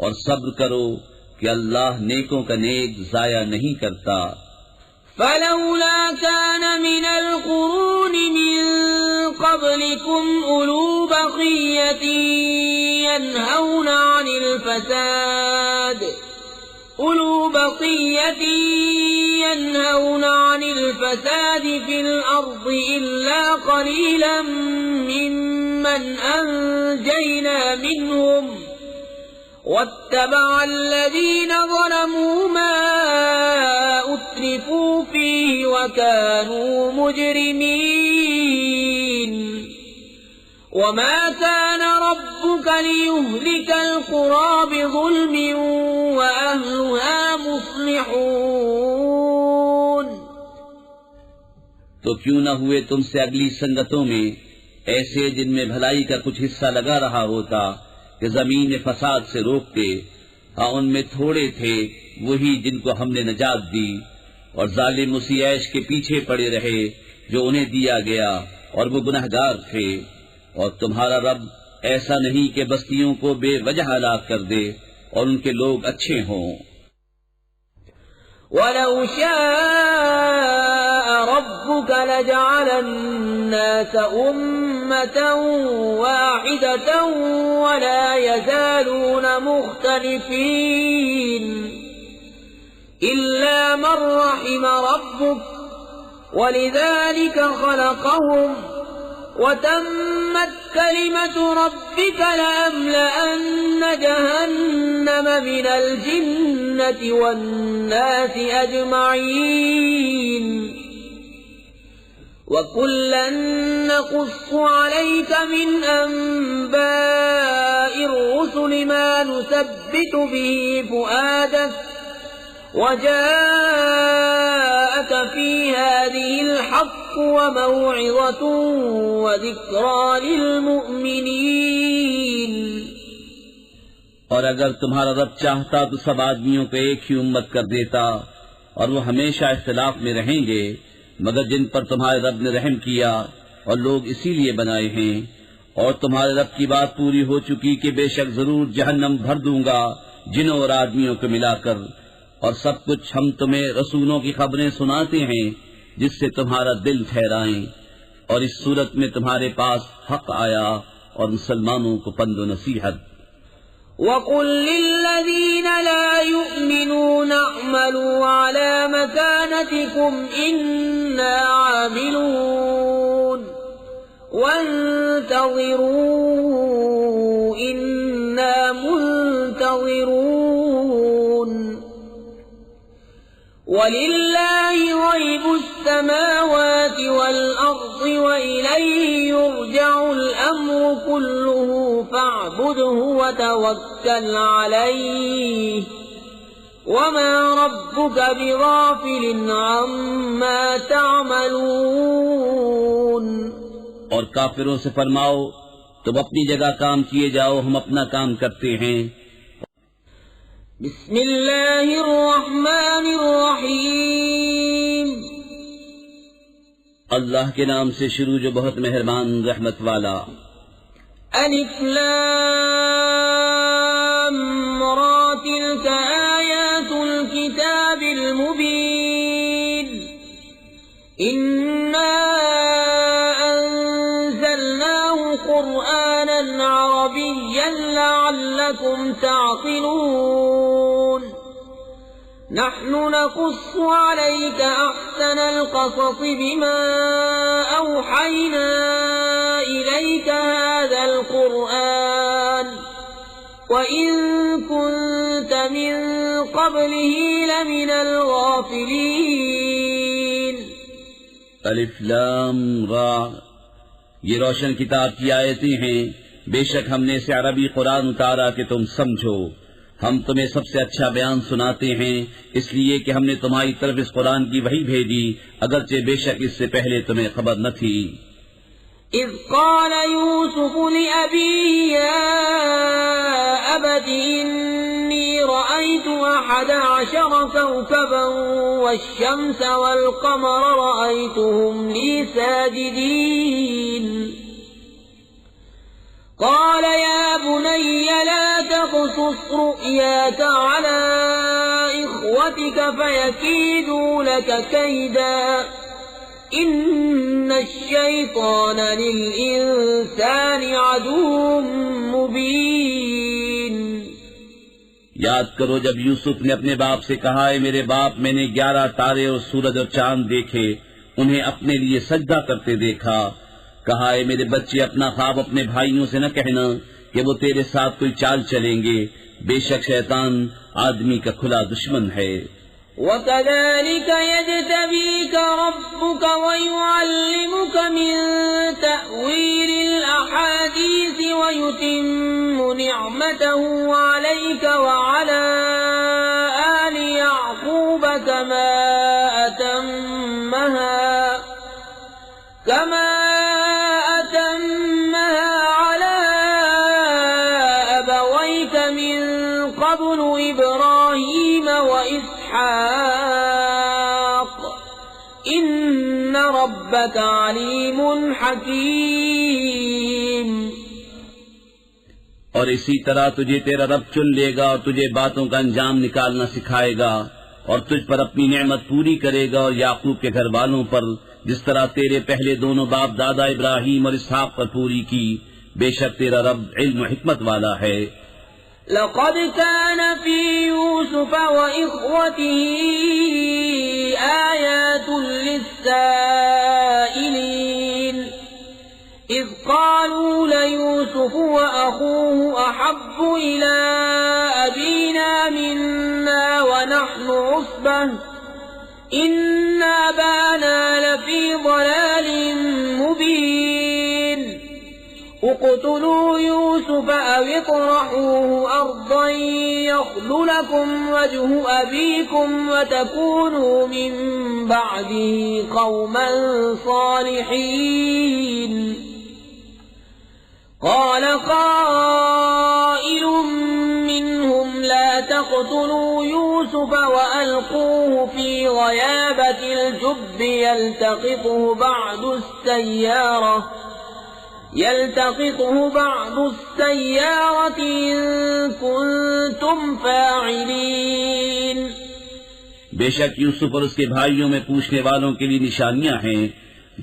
اور صبر کرو کہ اللہ نیکوں کا نیک ضائع نہیں کرتا. فَلَوْلَا كَانَ مِنَ الْقُرُونِ مِن قَبْلِكُمْ أُولُو بَقِيَّةٍ يَنْهَوْنَ عَنِ الْفَسَادِ فِي الْأَرْضِ إِلَّا قَلِيلًا مِّمَّنْ أَنجَيْنَا مِنْهُمْ وَاتَّبَعَ الَّذِينَ ظَلَمُوا مَا أُتْرِفُوا فِيهِ وَكَانُوا مُجْرِمِينَ. وَمَا كَانَ رَبُّكَ لِيُهْلِكَ الْقُرَى بِظُلْمٍ وَأَهْلُهَا مُصْلِحُونَ. تو کیوں نہ ہوئے تم سے اگلی سنگتوں میں ایسے جن میں بھلائی کا کچھ حصہ لگا رہا ہوتا کہ زمین فساد سے روکتے. ہاں ان میں تھوڑے تھے وہی جن کو ہم نے نجات دی، اور ظالم اسی عیش کے پیچھے پڑے رہے جو انہیں دیا گیا، اور وہ گنہگار تھے. اور تمہارا رب ایسا نہیں کہ بستیوں کو بے وجہ ہلاک کر دے اور ان کے لوگ اچھے ہوں. وَلَوْ شَاءَ ربك لجعل الناس أمة واحدة ولا يزالون مختلفين إلا من رحم ربك ولذلك خلقهم وتمت كلمة ربك لأملأن جهنم من الجنة والناس أجمعين وكلا نقص عليك من أنباء الرسل ما نثبت به فؤادك وجاءك في هذه الحق وموعظة وذكرى للمؤمنين. اور اگر تمہارا رب چاہتا تو سب آدمیوں کو ایک ہی امت کر دیتا اور وہ ہمیشہ اختلاف میں رہیں گے، مگر جن پر تمہارے رب نے رحم کیا اور لوگ اسی لیے بنائے ہیں، اور تمہارے رب کی بات پوری ہو چکی کہ بے شک ضرور جہنم بھر دوں گا جنوں اور آدمیوں کو ملا کر، اور سب کچھ ہم تمہیں رسولوں کی خبریں سناتے ہیں جس سے تمہارا دل ٹھہرائیں، اور اس صورت میں تمہارے پاس حق آیا اور مسلمانوں کو پند و نصیحت. وَقُل لِّلَّذِينَ لَا يُؤْمِنُونَ اعْمَلُوا عَلَى مَكَانَتِكُمْ إِنَّا عَامِلُونَ وَانتَظِرُوا إِنَّا مُنتَظِرُونَ وَلِلَّهِ غَيْبُ السَّمَاوَاتِ وَالْأَرْضِ وَإِلَيْهِ يُرْجَعُ الْأَمْرُ كُلُّهُ فَاعْبُدْهُ وَتَوَكَّلْ عَلَيْهِ وَمَا رَبُّكَ بِغَافِلٍ عَمَّا تَعْمَلُونَ. اور کافروں سے فرماؤ تم اپنی جگہ کام کیے جاؤ، ہم اپنا کام کرتے ہیں. بسم اللہ الرحمن الرحیم. اللہ کے نام سے شروع جو بہت مہربان رحمت والا. الف لام را تلک آیات الكتاب المبین انا انزلناه قرآنا عربيا لعلكم تعقلون. نحن نقص عليك أحسن القصص بما أوحينا إليك هذا القرآن وإن كنت من قبله لمن الغافلين. الف لام را، یہ روشن کتاب کی آیتیں ہیں. بے شک ہم نے اسے عربی قرآن اتارا کہ تم سمجھو. ہم تمہیں سب سے اچھا بیان سناتے ہیں اس لیے کہ ہم نے تمہاری طرف اس قرآن کی وحی بھیجی، اگرچہ بے شک اس سے پہلے تمہیں خبر نہ تھی. اذ قال يوسف لأبيه يا أبت إني رأيت 11 كوكبا والشمس والقمر رأيتهم لي ساجدين. قال يا بني لا تقصص رؤياك على إخوتك فيكيدوا لك كيدا إن الشيطان للإنسان عدو مبين. یاد کرو جب یوسف نے اپنے باپ سے کہا، اے میرے باپ میں نے 11 تارے اور سورج اور چاند دیکھے، انہیں اپنے لیے سجدہ کرتے دیکھا. کہا اے میرے بچے اپنا خواب اپنے بھائیوں سے نہ کہنا کہ وہ تیرے ساتھ کوئی چال چلیں گے، بے شک شیطان آدمی کا کھلا دشمن ہے. وَكَذَلِكَ يَجْتَبِيكَ رَبُّكَ وَيُعَلِّمُكَ مِن تَأْوِيلِ الْأَحَادِيثِ وَيُتِمُّ نِعْمَتَهُ عَلَيْكَ وَعَلَى آلِ يَعْقُوبَ كَمَا أتمها على أبويك من قبل إبراهيم وإسحاق إن ربك عليم حكيم. اور اسی طرح تجھے تیرا رب چن لے گا اور تجھے باتوں کا انجام نکالنا سکھائے گا، اور تجھ پر اپنی نعمت پوری کرے گا اور یعقوب کے گھر والوں پر جس طرح تیرے پہلے دونوں باپ دادا ابراہیم اور اسحاق پر پوری کی. بے شک تیرا رب علم و حکمت والا ہے. لقد كان في يوسف وإخوته آيات للسائلين إذ قالوا ليوسف وأخوه أحب إلى أبينا منا ونحن عصبة إن أبانا لفي ضلال مبين اقتلوا يوسف أو اطرحوه أرضا يخل لكم وجه أبيكم وتكونوا من بعده قوما صالحين. قال قائل منهم لا تقتلوا يوسف وألقوه في غيابة الجب يلتقطه بعض السيارة إن كنتم فاعلين. بے شک یوسف اور اس کے بھائیوں میں پوچھنے والوں کے لیے نشانیاں ہیں.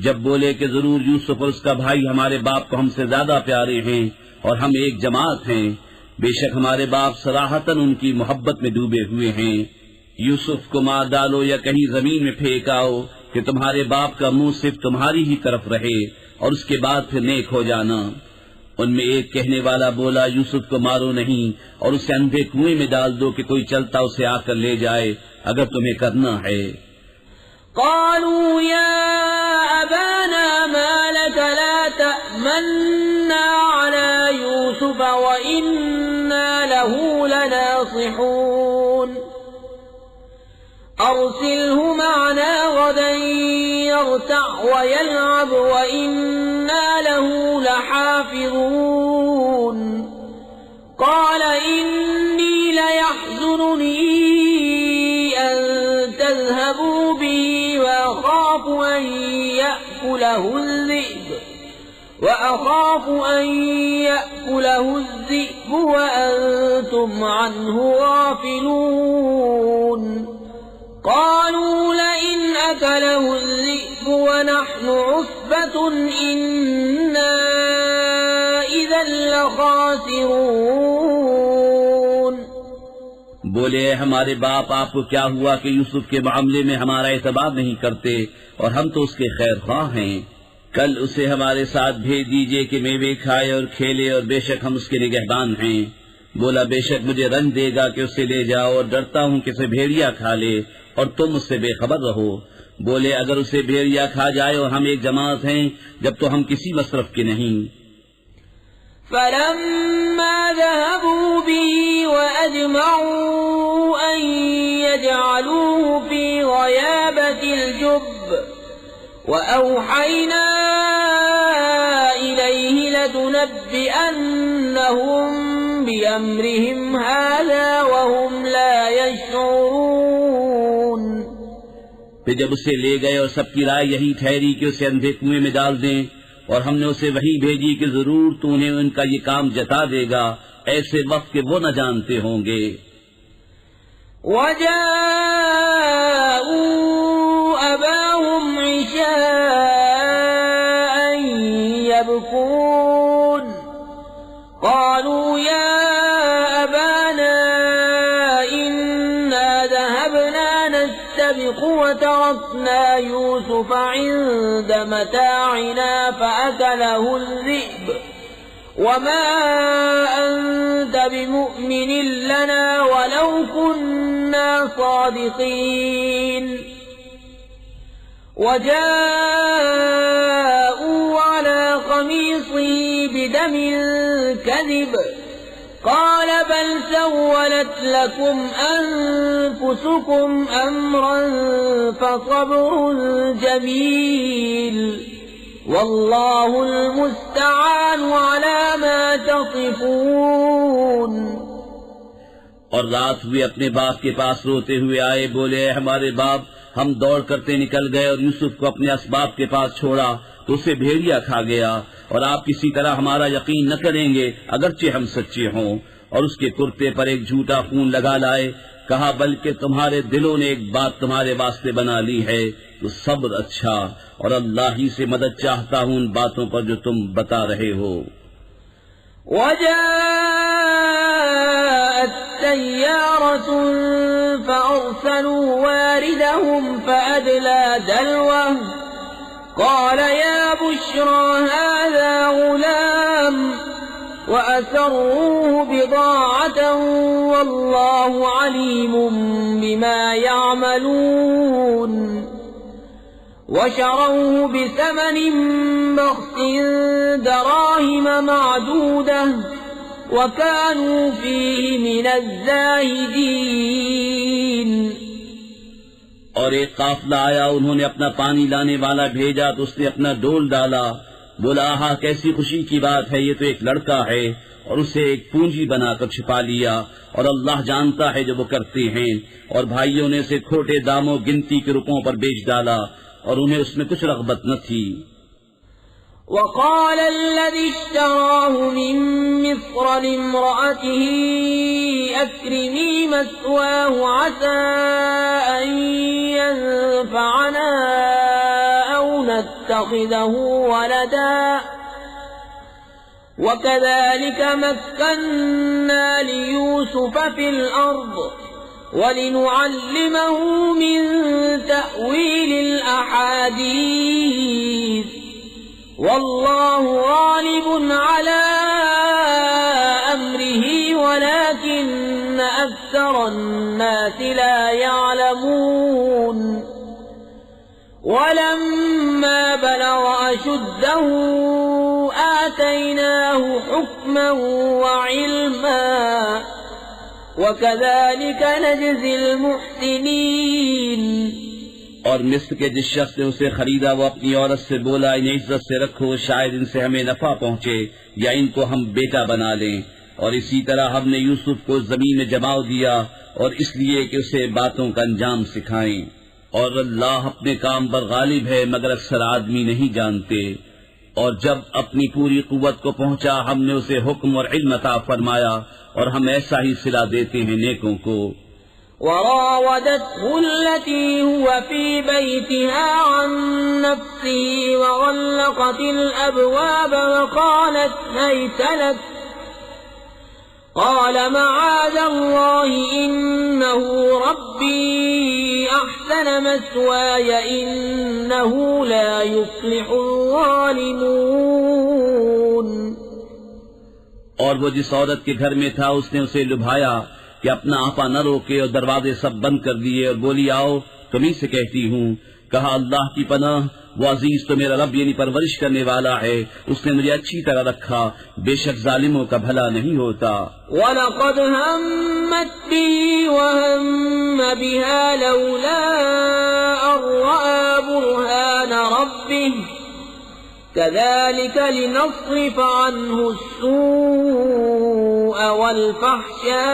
جب بولے کہ ضرور یوسف اور اس کا بھائی ہمارے باپ کو ہم سے زیادہ پیارے ہیں اور ہم ایک جماعت ہیں، بے شک ہمارے باپ صراحتاً ان کی محبت میں ڈوبے ہوئے ہیں. یوسف کو مار ڈالو یا کہیں زمین میں پھینک آؤ کہ تمہارے باپ کا منہ صرف تمہاری ہی طرف رہے اور اس کے بعد پھر نیک ہو جانا. ان میں ایک کہنے والا بولا یوسف کو مارو نہیں اور اسے اندھے کنویں میں ڈال دو کہ کوئی چلتا اسے آ کر لے جائے اگر تمہیں کرنا ہے. قالوا يا أبانا ما لك لا تأمنا على يوسف وإنا له لناصحون أرسله معنا غدا يرتع ويلعب وإنا له لحافظون. قال إني ليحزنني أن تذهبوا به وأخاف أن يأكله الذئب وأنتم عنه غافلون. قالوا لئن أكله الذئب ونحن عصبة إنا إذا لخاسرون. بولے ہمارے باپ آپ کو کیا ہوا کہ یوسف کے معاملے میں ہمارا اعتبار نہیں کرتے اور ہم تو اس کے خیر خواہ ہیں. کل اسے ہمارے ساتھ بھیج دیجئے کہ میوے کھائے اور کھیلے اور بے شک ہم اس کے نگہبان ہیں. بولا بے شک مجھے رنج دے گا کہ اسے لے جاؤ اور ڈرتا ہوں کہ اسے بھیڑیا کھا لے اور تم اس سے بے خبر رہو. بولے اگر اسے بھیڑیا کھا جائے اور ہم ایک جماعت ہیں جب تو ہم کسی مصرف کے نہیں. فلما ذهبوا به وأجمعوا أن يجعلوه في غيابة الجب وأوحينا إليه لتنبئنهم بأمرهم هذا وهم لا يشعرون. پھر جب اسے لے گئے اور سب کی رائے یہی ٹھہری کہ اسے اندھے کنویں میں ڈال دیں اور ہم نے اسے وحی بھیجی کہ ضرور تو انہیں ان کا یہ کام جتا دے گا ایسے وقت کہ وہ نہ جانتے ہوں گے. وَجَاءُوا أَبَاهُمْ عِشَاءً يَبْكُونَ قَالُوا يَا أَبَانَا إِنَّا ذَهَبْنَا نَسْتَبِقُ وَتَرَكْنَا يُوسُفَ عِندَ مَتَاعِنَا فَأَكَلَهُ الذِّئْبُ وَمَا أَنْتَ بِمُؤْمِنٍ لَنَا وَلَوْ كُنَّا صَادِقِينَ. وَجَاءُوا عَلَى قَمِيصِهِ بِدَمٍ كَذِبٍ قال بل سولت لكم أنفسكم أمرا فصبر جميل والله المستعان على ما تصفون. اور رات ہوئے اپنے باپ کے پاس روتے ہوئے آئے. بولے ہمارے باپ ہم دوڑ کرتے نکل گئے اور یوسف کو اپنے اسباب کے پاس چھوڑا تو اسے بھیڑیا کھا گیا اور آپ کسی طرح ہمارا یقین نہ کریں گے اگرچہ ہم سچے ہوں. اور اس کے کرتے پر ایک جھوٹا خون لگا لائے کہا بلکہ تمہارے دلوں نے ایک بات تمہارے واسطے بنا لی ہے تو صبر اچھا، اور اللہ ہی سے مدد چاہتا ہوں ان باتوں پر جو تم بتا رہے ہو۔ وجاءت سيارة فأرسلوا واردهم فأدلى دلوه قال يا بشرى هذا غلام وأسروه بضاعة والله عليم بما يعملون وشروه بثمن بخس دراهم معدودة وكانوا فيه من الزاهدين۔ اور ایک قافلہ آیا، انہوں نے اپنا پانی لانے والا بھیجا تو اس نے اپنا ڈول ڈالا، بولا آہا کیسی خوشی کی بات ہے، یہ تو ایک لڑکا ہے، اور اسے ایک پونجی بنا کر چھپا لیا، اور اللہ جانتا ہے جو وہ کرتے ہیں۔ اور بھائیوں نے اسے کھوٹے داموں گنتی کے روپوں پر بیچ ڈالا، اور انہیں اس میں کچھ رغبت نہ تھی۔ وقال الذي اشتراه من مصر لامرأته أكرمي مثواه عسى أن ينفعنا أو نتخذه ولدا وكذلك مكنا ليوسف في الأرض ولنعلمه من تأويل الأحاديث والله غالب على أمره ولكن أكثر الناس لا يعلمون۔ ولما بلغ أشده آتيناه حكما وعلما وكذلك نجزي المحسنين۔ اور مصر کے جس شخص نے اسے خریدا وہ اپنی عورت سے بولا انہیں عزت سے رکھو، شاید ان سے ہمیں نفع پہنچے یا ان کو ہم بیٹا بنا لیں۔ اور اسی طرح ہم نے یوسف کو زمین میں جما دیا، اور اس لیے کہ اسے باتوں کا انجام سکھائیں۔ اور اللہ اپنے کام پر غالب ہے مگر اکثر آدمی نہیں جانتے۔ اور جب اپنی پوری قوت کو پہنچا ہم نے اسے حکم اور علم عطا فرمایا، اور ہم ایسا ہی صلہ دیتے ہیں نیکوں کو۔ وراودته التي هو في بيتها عن نفسه وغلقت الأبواب وقالت هيت لك قال معاذ الله إنه ربي أحسن مثواي إنه لا يفلح الظالمون۔ اور وہ جس عورت کے گھر میں تھا اس نے اسے لبھایا کہ اپنا آپا نہ روکے، اور دروازے سب بند کر دیے، اور بولی آؤ تمہیں سے کہتی ہوں۔ کہا اللہ کی پناہ، وہ عزیز تو میرا رب یعنی پرورش کرنے والا ہے، اس نے مجھے اچھی طرح رکھا، بے شک ظالموں کا بھلا نہیں ہوتا۔ وَلَقَدْ هَمَّتْ بِهِ وَهَمَّ بِهَا لَوْلَا أَن رَّأَىٰ بُرْهَانَ رَبِّهِ كَذَلِكَ لِنَصْرِفَ عَنْهُ السُّوءَ وَالْفَحْشَاءَ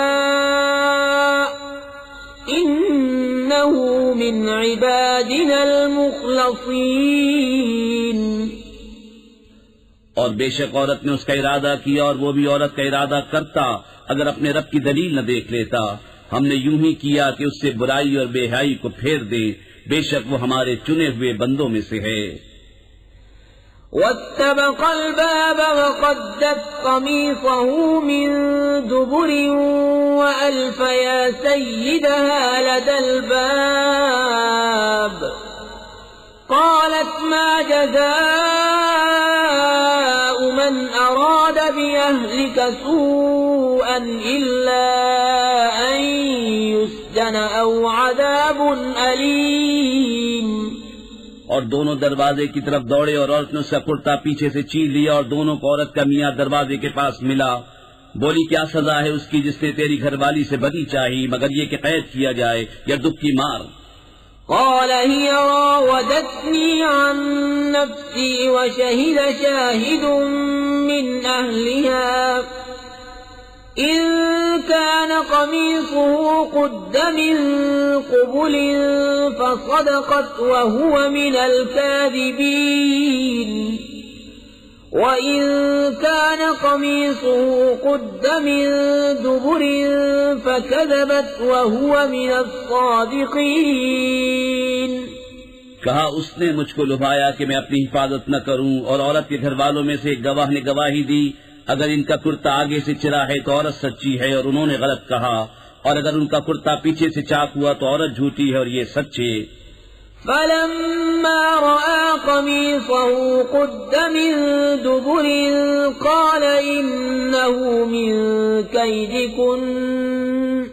إِنَّهُ مِنْ عِبَادِنَا الْمُخْلَصِينَ۔ اور بے شک عورت نے اس کا ارادہ کیا، اور وہ بھی عورت کا ارادہ کرتا اگر اپنے رب کی دلیل نہ دیکھ لیتا۔ ہم نے یوں ہی کیا کہ اس سے برائی اور بے حیائی کو پھیر دے، بے شک وہ ہمارے چنے ہوئے بندوں میں سے ہے۔ واتبق الباب وقدت قميصه من دبر وألف يا سيدها لدى الباب قالت ما جزاء من أراد بأهلك سوءا إلا أن يسجن أو عذاب أليم۔ اور دونوں دروازے کی طرف دوڑے، اور عورت نے اس کا کرتا پیچھے سے چیر لیا، اور دونوں کو عورت کا میاں دروازے کے پاس ملا۔ بولی کیا سزا ہے اس کی جس نے تیری گھر والی سے بدی چاہی مگر یہ کہ قید کیا جائے یا دبکی مار۔ قال هي راودتني عن نفسي وشهد شاهد من أهلها إن كان قميصه قد من قبل فصدقت وهو من الكاذبين وَإِن كَانَ قَمِيصُهُ قُدَّ مِن دُبُرٍ فَكَذَبَتْ وَهُوَ مِنَ الصَّادِقِينَ۔ کہا اس نے مجھ کو لبھایا کہ میں اپنی حفاظت نہ کروں، اور عورت کے گھر والوں میں سے ایک گواہ نے گواہی دی، اگر ان کا کرتا آگے سے چرا ہے تو عورت سچی ہے اور انہوں نے غلط کہا، اور اگر ان کا کرتا پیچھے سے چاک ہوا تو عورت جھوٹی ہے اور یہ سچے۔ فَلَمَّا رَأَىٰ قَمِيصَهُ قُدَّ مِن دُبُرٍ قَالَ إِنَّهُ مِن كَيْدِكُنَّ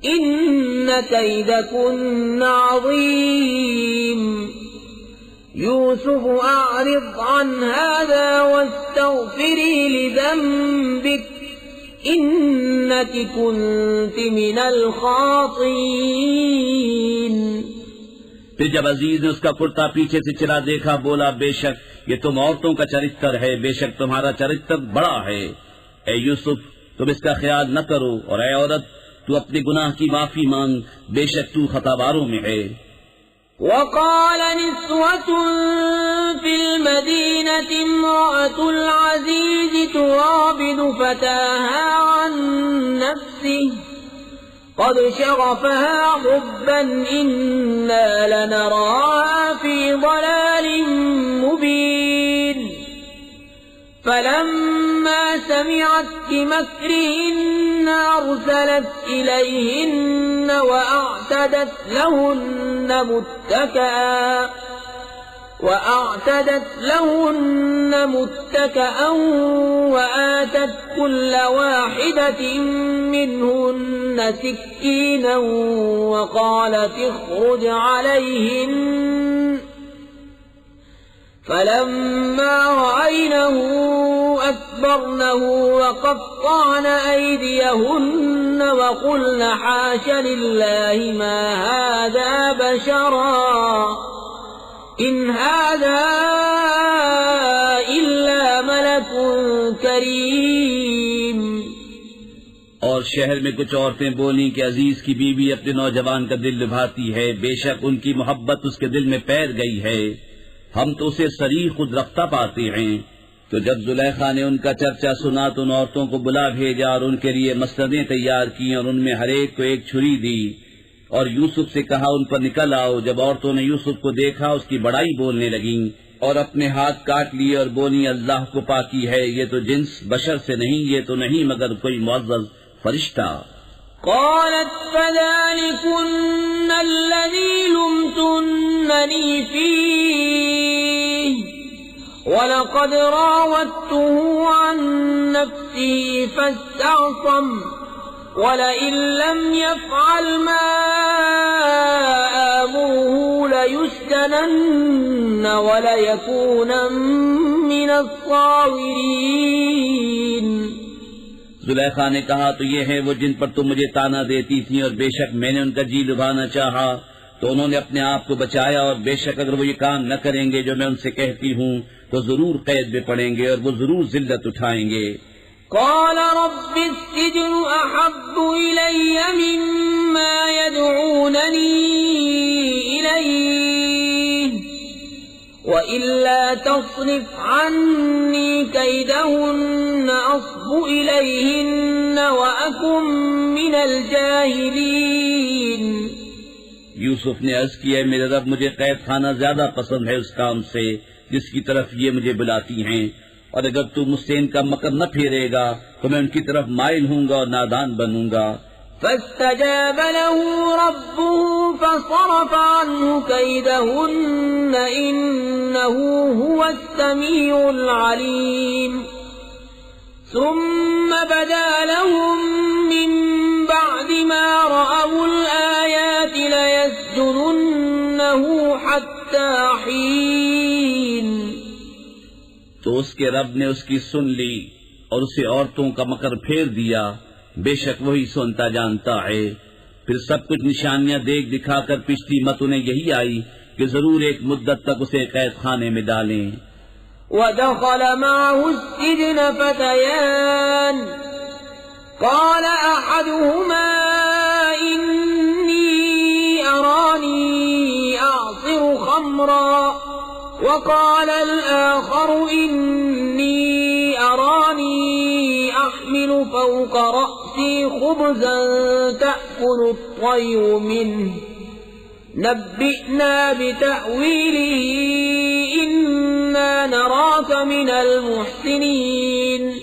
إِنَّ كَيْدَكُنَّ عَظِيمٌ يُوسُفُ أَعْرِضْ عَنْ هَٰذَا وَاسْتَغْفِرِي لِذَنبِكِ إِنَّكِ كُنتِ مِنَ الْخَاطِئِينَ۔ پھر جب عزیز نے اس کا کرتا پیچھے سے چرا دیکھا، بولا بے شک یہ تم عورتوں کا چرتر ہے، بے شک تمہارا چرتر بڑا ہے۔ اے یوسف تم اس کا خیال نہ کرو، اور اے عورت تو اپنے گناہ کی معافی مانگ، بے شک تو خطاباروں میں ہے۔ وقال نسوة في المدينة امرأة العزيز تراود فتاها عن نفسه قد شغفها حبا إنا لنراها في ضلال مبين فلما سمعت بمكرهن أرسلت إليهن وأعتدت لهن متكئا وآتت كل واحدة منهن سكينا وقالت اخرج عليهن فلما رأينه أكبرنه وقطعن أيديهن وقلن حاش لله ما هذا بشرا إن هذا إلا ملك كريم۔ اور شہر میں کچھ عورتیں بولیں کہ عزیز کی بیوی اپنے نوجوان کا دل لبھاتی ہے، بے شک ان کی محبت اس کے دل میں پیر گئی ہے، ہم تو اسے صریح خود رفتہ پاتے ہیں۔ تو جب زلیخا نے ان کا چرچا سنا تو ان عورتوں کو بلا بھیجا اور ان کے لیے مسندیں تیار کی اور ان میں ہر ایک کو ایک چھری دی اور یوسف سے کہا ان پر نکل آؤ۔ جب عورتوں نے یوسف کو دیکھا اس کی بڑائی بولنے لگیں اور اپنے ہاتھ کاٹ لیے اور بولی اللہ کو پاکی ہے، یہ تو جنس بشر سے نہیں، یہ تو نہیں مگر کوئی معزز فرشتہ۔ قالت فذلكن الذي لمتنني فيه ولقد راودته عن نفسه فاستعصم ولئن لم يفعل ما آمره ليسجنن وليكونن من الصاغرين۔ زلیخا نے کہا تو یہ ہے وہ جن پر تم مجھے تانا دیتی تھی، اور بے شک میں نے ان کا جی لبھانا چاہا تو انہوں نے اپنے آپ کو بچایا، اور بے شک اگر وہ یہ کام نہ کریں گے جو میں ان سے کہتی ہوں تو ضرور قید میں پڑیں گے اور وہ ضرور ذلت اٹھائیں گے۔ قال رب السجن أحب إلي مما يدعونني إليه وإلا تصرف عني كيدهن أصب إليهن وأكن من الجاهلين۔ یوسف نے عرض کیا ہے میرے رب مجھے قید خانہ زیادہ پسند ہے اس کام سے جس کی طرف یہ مجھے بلاتی ہیں، اور اگر تو مجھ سے ان کا مکر نہ پھیرے گا تو میں ان کی طرف مائل ہوں گا اور نادان بنوں گا۔ فاستجاب له ربه فصرف عنه كيدهن إنه هو السميع العليم ثم بدا لهم من بعد ما رأوا الآيات ليسجننه حتى حين۔ تو اس کے رب نے اس کی سن لی اور اسے عورتوں کا مکر پھیر دیا، بے شک وہی سنتا جانتا ہے۔ پھر سب کچھ نشانیاں دیکھ دکھا کر پچھلی مت انہیں یہی آئی کہ ضرور ایک مدت تک اسے قید خانے میں ڈالیں۔ ودخل معه السجن فتيان قال أحدهما إني أراني أعصر خمرا وقال الآخر إني أحمل فوق رأسي خبزا تأكل الطير منه نبئنا بتأويله إنا نراك من المحسنين.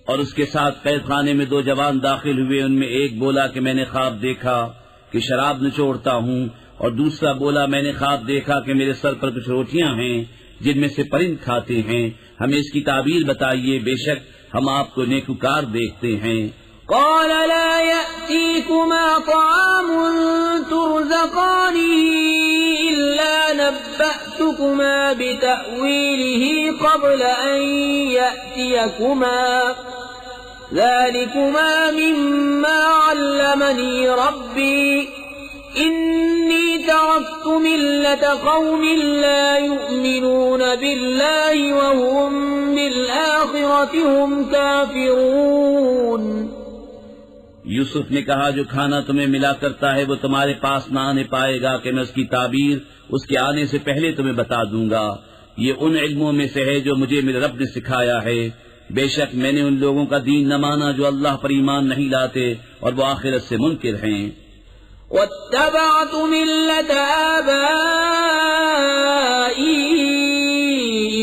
اور اس کے ساتھ قید خانے میں 2 جوان داخل ہوئے. ان میں ایک بولا کہ میں نے خواب دیکھا کہ شراب نچوڑتا ہوں، اور دوسرا بولا میں نے خواب دیکھا کہ میرے سر پر کچھ روٹیاں ہیں جن میں سے پرند کھاتے ہیں. ہمیں اس کی تعبیر بتائیے، بے شک ہم آپ کو نیکوکار دیکھتے ہیں. قال لا يأتيكما طعام ترزقانه إلا نبأتكما بتأويله قبل أن يأتيكما ذلكما مما علمني ربي إني تركت ملة قوم لا يؤمنون بالله وهم بالآخرة هم كافرون. یوسف نے کہا جو کھانا تمہیں ملا کرتا ہے وہ تمہارے پاس نہ آنے پائے گا کہ میں اس کی تعبیر اس کے آنے سے پہلے تمہیں بتا دوں گا. یہ ان علموں میں سے ہے جو مجھے میرے رب نے سکھایا ہے. بے شک میں نے ان لوگوں کا دین نہ مانا جو اللہ پر ایمان نہیں لاتے اور وہ آخرت سے منکر ہیں. واتبعت ملة آبائي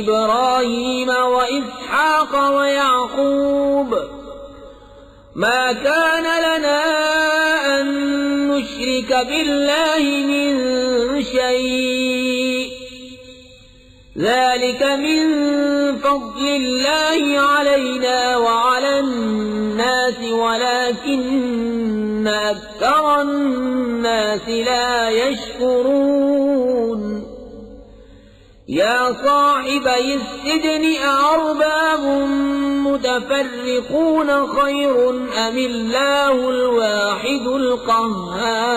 إبراهيم وإسحاق ويعقوب ما كان لنا أن نشرك بالله من شيء ذلك من فضل الله علينا وعلى الناس ولكن أكثر الناس لا يشكرون. يا صاحبي السجن أأرباب متفرقون خير أم الله الواحد القهار.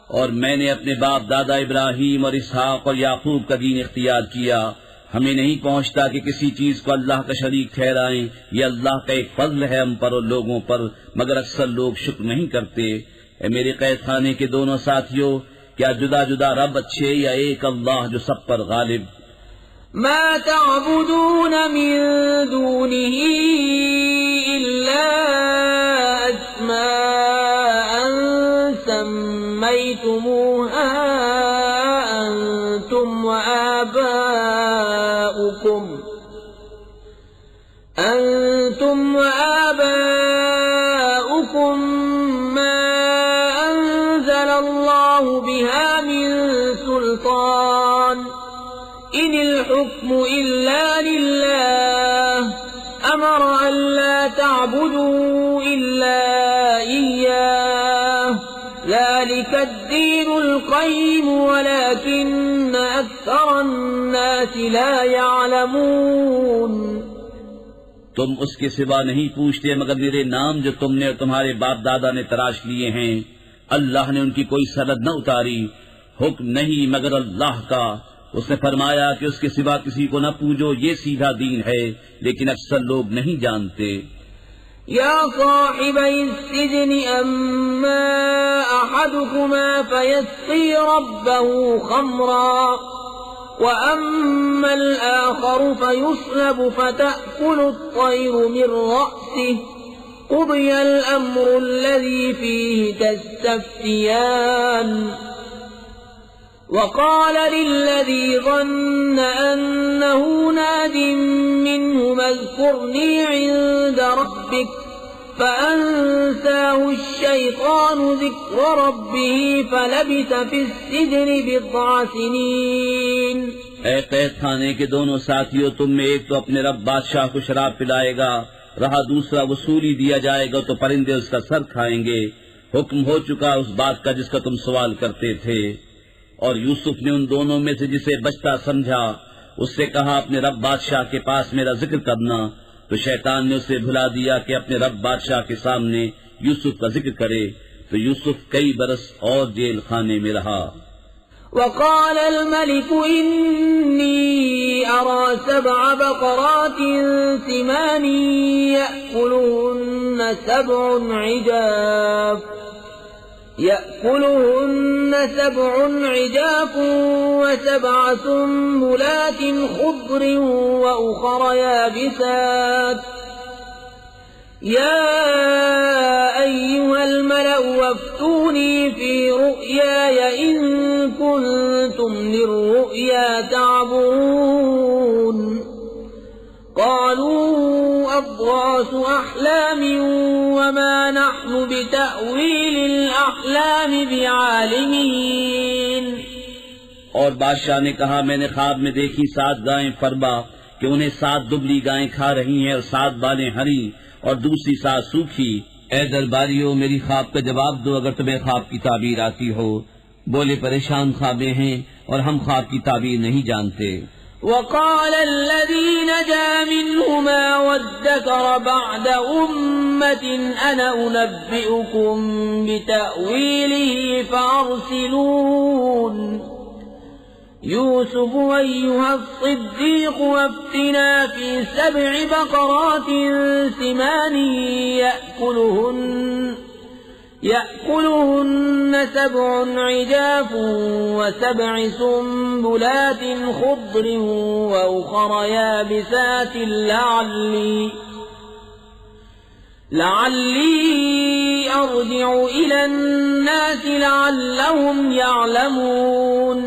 اور میں نے اپنے باپ دادا ابراہیم اور اسحاق اور یعقوب کا دین اختیار کیا. ہمیں نہیں پہنچتا کہ کسی چیز کو اللہ کا شریک ٹھہرائیں. یہ اللہ کا ایک فضل ہے ہم پر اور لوگوں پر، مگر اکثر لوگ شکر نہیں کرتے. اے میرے قید خانے کے دونوں ساتھیوں، کیا جدا جدا رب اچھے یا ایک اللہ جو سب پر غالب؟ ما تعبدون من دونه إلا أسماء سميتموها أنتم وآباؤكم ما أنزل الله بها من سلطان إن الحكم إلا لله أمر أن لا تعبدوا إلا إياه ذلك الدين القيم ولكن أكثر الناس لا يعلمون. تم اس کے سوا نہیں پوچھتے مگر میرے نام جو تم نے اور تمہارے باپ دادا نے تراش لیے ہیں. اللہ نے ان کی کوئی سند نہ اتاری، حکم نہیں مگر اللہ کا. اس نے فرمایا کہ اس کے سوا کسی کو نہ پوجو، یہ سیدھا دین ہے، لیکن اکثر لوگ نہیں جانتے. يا صاحبي السجن أما أحدكما فيسقي ربه خمرا وأما الآخر فيصلب فتأكل الطير من رأسه قضي الأمر الذي فيه تستفتيان. وقال للذي ظن أنه ناد منه اذكرني عند ربك فأنساه الشيطان ذكر ربه فلبث في السجن 10 سنين. اے قید خانے کے دونوں ساتھیوں، تم میں ایک تو اپنے رب بادشاہ کو شراب پلائے گا، رہا دوسرا وصولی دیا جائے گا تو پرندے اس کا سر کھائیں گے. حکم ہو چکا اس بات کا جس کا تم سوال کرتے تھے. اور یوسف نے ان دونوں میں سے جسے بچتا سمجھا اس سے کہا اپنے رب بادشاہ کے پاس میرا ذکر کرنا، تو شیطان نے اسے بھلا دیا کہ اپنے رب بادشاہ کے سامنے یوسف کا ذکر کرے. تو یوسف کئی برس اور جیل خانے میں رہا. وقال الملك إني أرى 7 بقرات سمان يأكلهن 7 عجاف و7 سنبلات خضر خضر وأخر يابسات يا أيها الملأ وافتوني في رؤياي إن كنتم للرؤيا تعبرون قالوا أضغاث أحلام وما نحن بتأويل الأحلام بعالمين. اور بادشاہ نے کہا میں نے خواب میں دیکھی 7 گائیں فربا کہ انہیں 7 دبلی گائیں کھا رہی ہیں اور 7 بالیں ہری اور دوسری 7 سوکھی. اے درباریوں میری خواب کا جواب دو اگر تمہیں خواب کی تعبیر آتی ہو. بولے پریشان خوابیں ہیں اور ہم خواب کی تعبیر نہیں جانتے. وقال الذي نجا منهما وادكر بعد أمة أنا أنبئكم بتأويله فأرسلون يوسف أيها الصديق وافتنا في 7 بقرات سمان يأكلهن 7 عجاف و7 سنبلات خضر وأخر يابسات لعلي أرجع إلى الناس لعلهم يعلمون.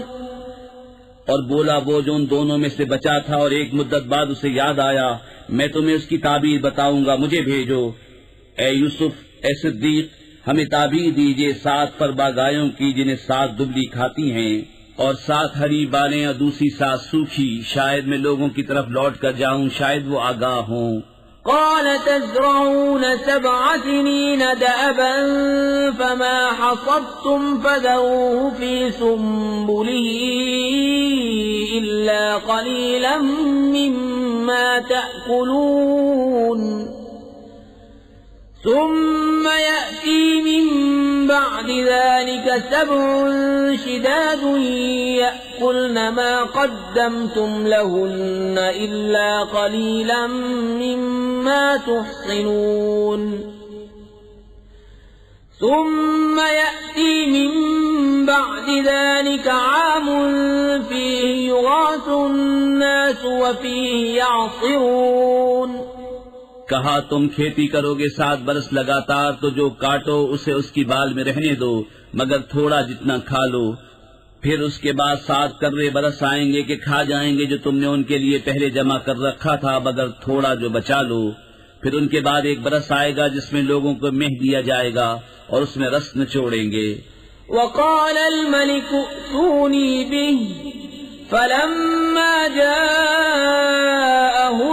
اور بولا وہ جو ان دونوں میں سے بچا تھا اور ایک مدت بعد اسے یاد آیا میں تمہیں اس کی تعبیر بتاؤں گا مجھے بھیجو. اے یوسف اے صدیق ہمیں تعبیر دیجئے 7 فربا گایوں کی جنہیں 7 دبلی کھاتی ہیں اور 7 ہری بالیں اور دوسری 7 سوکھی. شاید میں لوگوں کی طرف لوٹ کر جاؤں شاید وہ آگاہ ہوں. قال تزرعون 7 سنين دأبا فما حصدتم فذروه في سنبله إلا قليلا مما تأكلون ثم يأتي من بعد ذلك 7 شداد يأكلن ما قدمتم لهن إلا قليلا مما تحصنون ثم يأتي من بعد ذلك عام فيه يغاث الناس وفيه يعصرون. کہا تم کھیتی کرو گے 7 برس لگاتار تو جو کاٹو اسے اس کی بال میں رہنے دو مگر تھوڑا جتنا کھا لو. پھر اس کے بعد 7 کرے برس آئیں گے کہ کھا جائیں گے جو تم نے ان کے لیے پہلے جمع کر رکھا تھا مگر تھوڑا جو بچا لو. پھر ان کے بعد 1 برس آئے گا جس میں لوگوں کو مہ دیا جائے گا اور اس میں رس نچوڑیں گے. وقال الملك ائتوني به فلما جاءه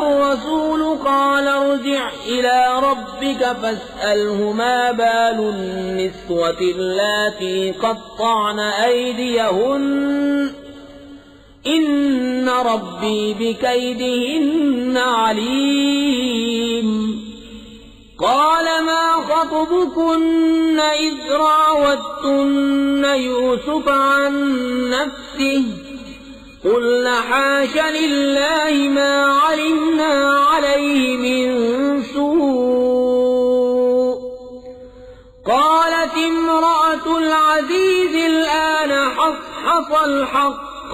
الرسول قال ارجع إلى ربك فاسأله ما بال النسوة اللاتي قطعن أيديهن إن ربي بكيدهن عليم. قال ما خطبكن إذ راوتن يوسف عن نفسه قلنا حاش لله ما علمنا عليه من سوء. قالت امرأة العزيز الآن حصحص الحق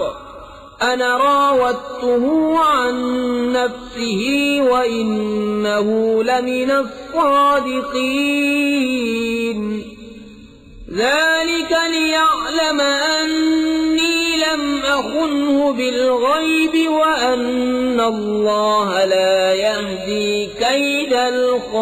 أنا راودته عن نفسه وإنه لمن الصادقين. ذلك ليعلم أني لم أخنه بالغيب وأن الله لا يهدي كيد الخائنين.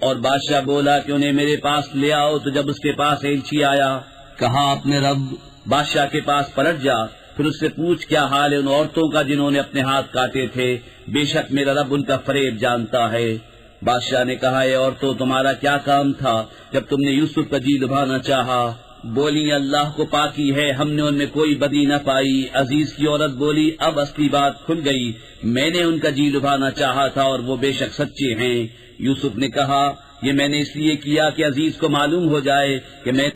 اور بادشاہ بولا کہ انہیں میرے پاس لے آؤ. تو جب اس کے پاس ایلچی آیا کہا اپنے رب بادشاہ کے پاس پلٹ جا پھر اس سے پوچھ کیا حال ہے ان عورتوں کا جنہوں نے اپنے ہاتھ کاٹے تھے بے شک میرا رب ان کا فریب جانتا ہے. بادشاہ نے کہا اے عورتوں تمہارا کیا کام تھا جب تم نے یوسف کا جی لبھانا چاہا. بولی اللہ کو پاکی ہے ہم نے ان میں کوئی بدی نہ پائی. عزیز کی عورت بولی اب اصلی بات کھل گئی میں نے ان کا جی لبھانا چاہا تھا اور وہ بے شک سچے ہیں. یوسف نے کہا یہ میں نے اس لیے کیا کہ عزیز کو معلوم ہو جائے کہ میں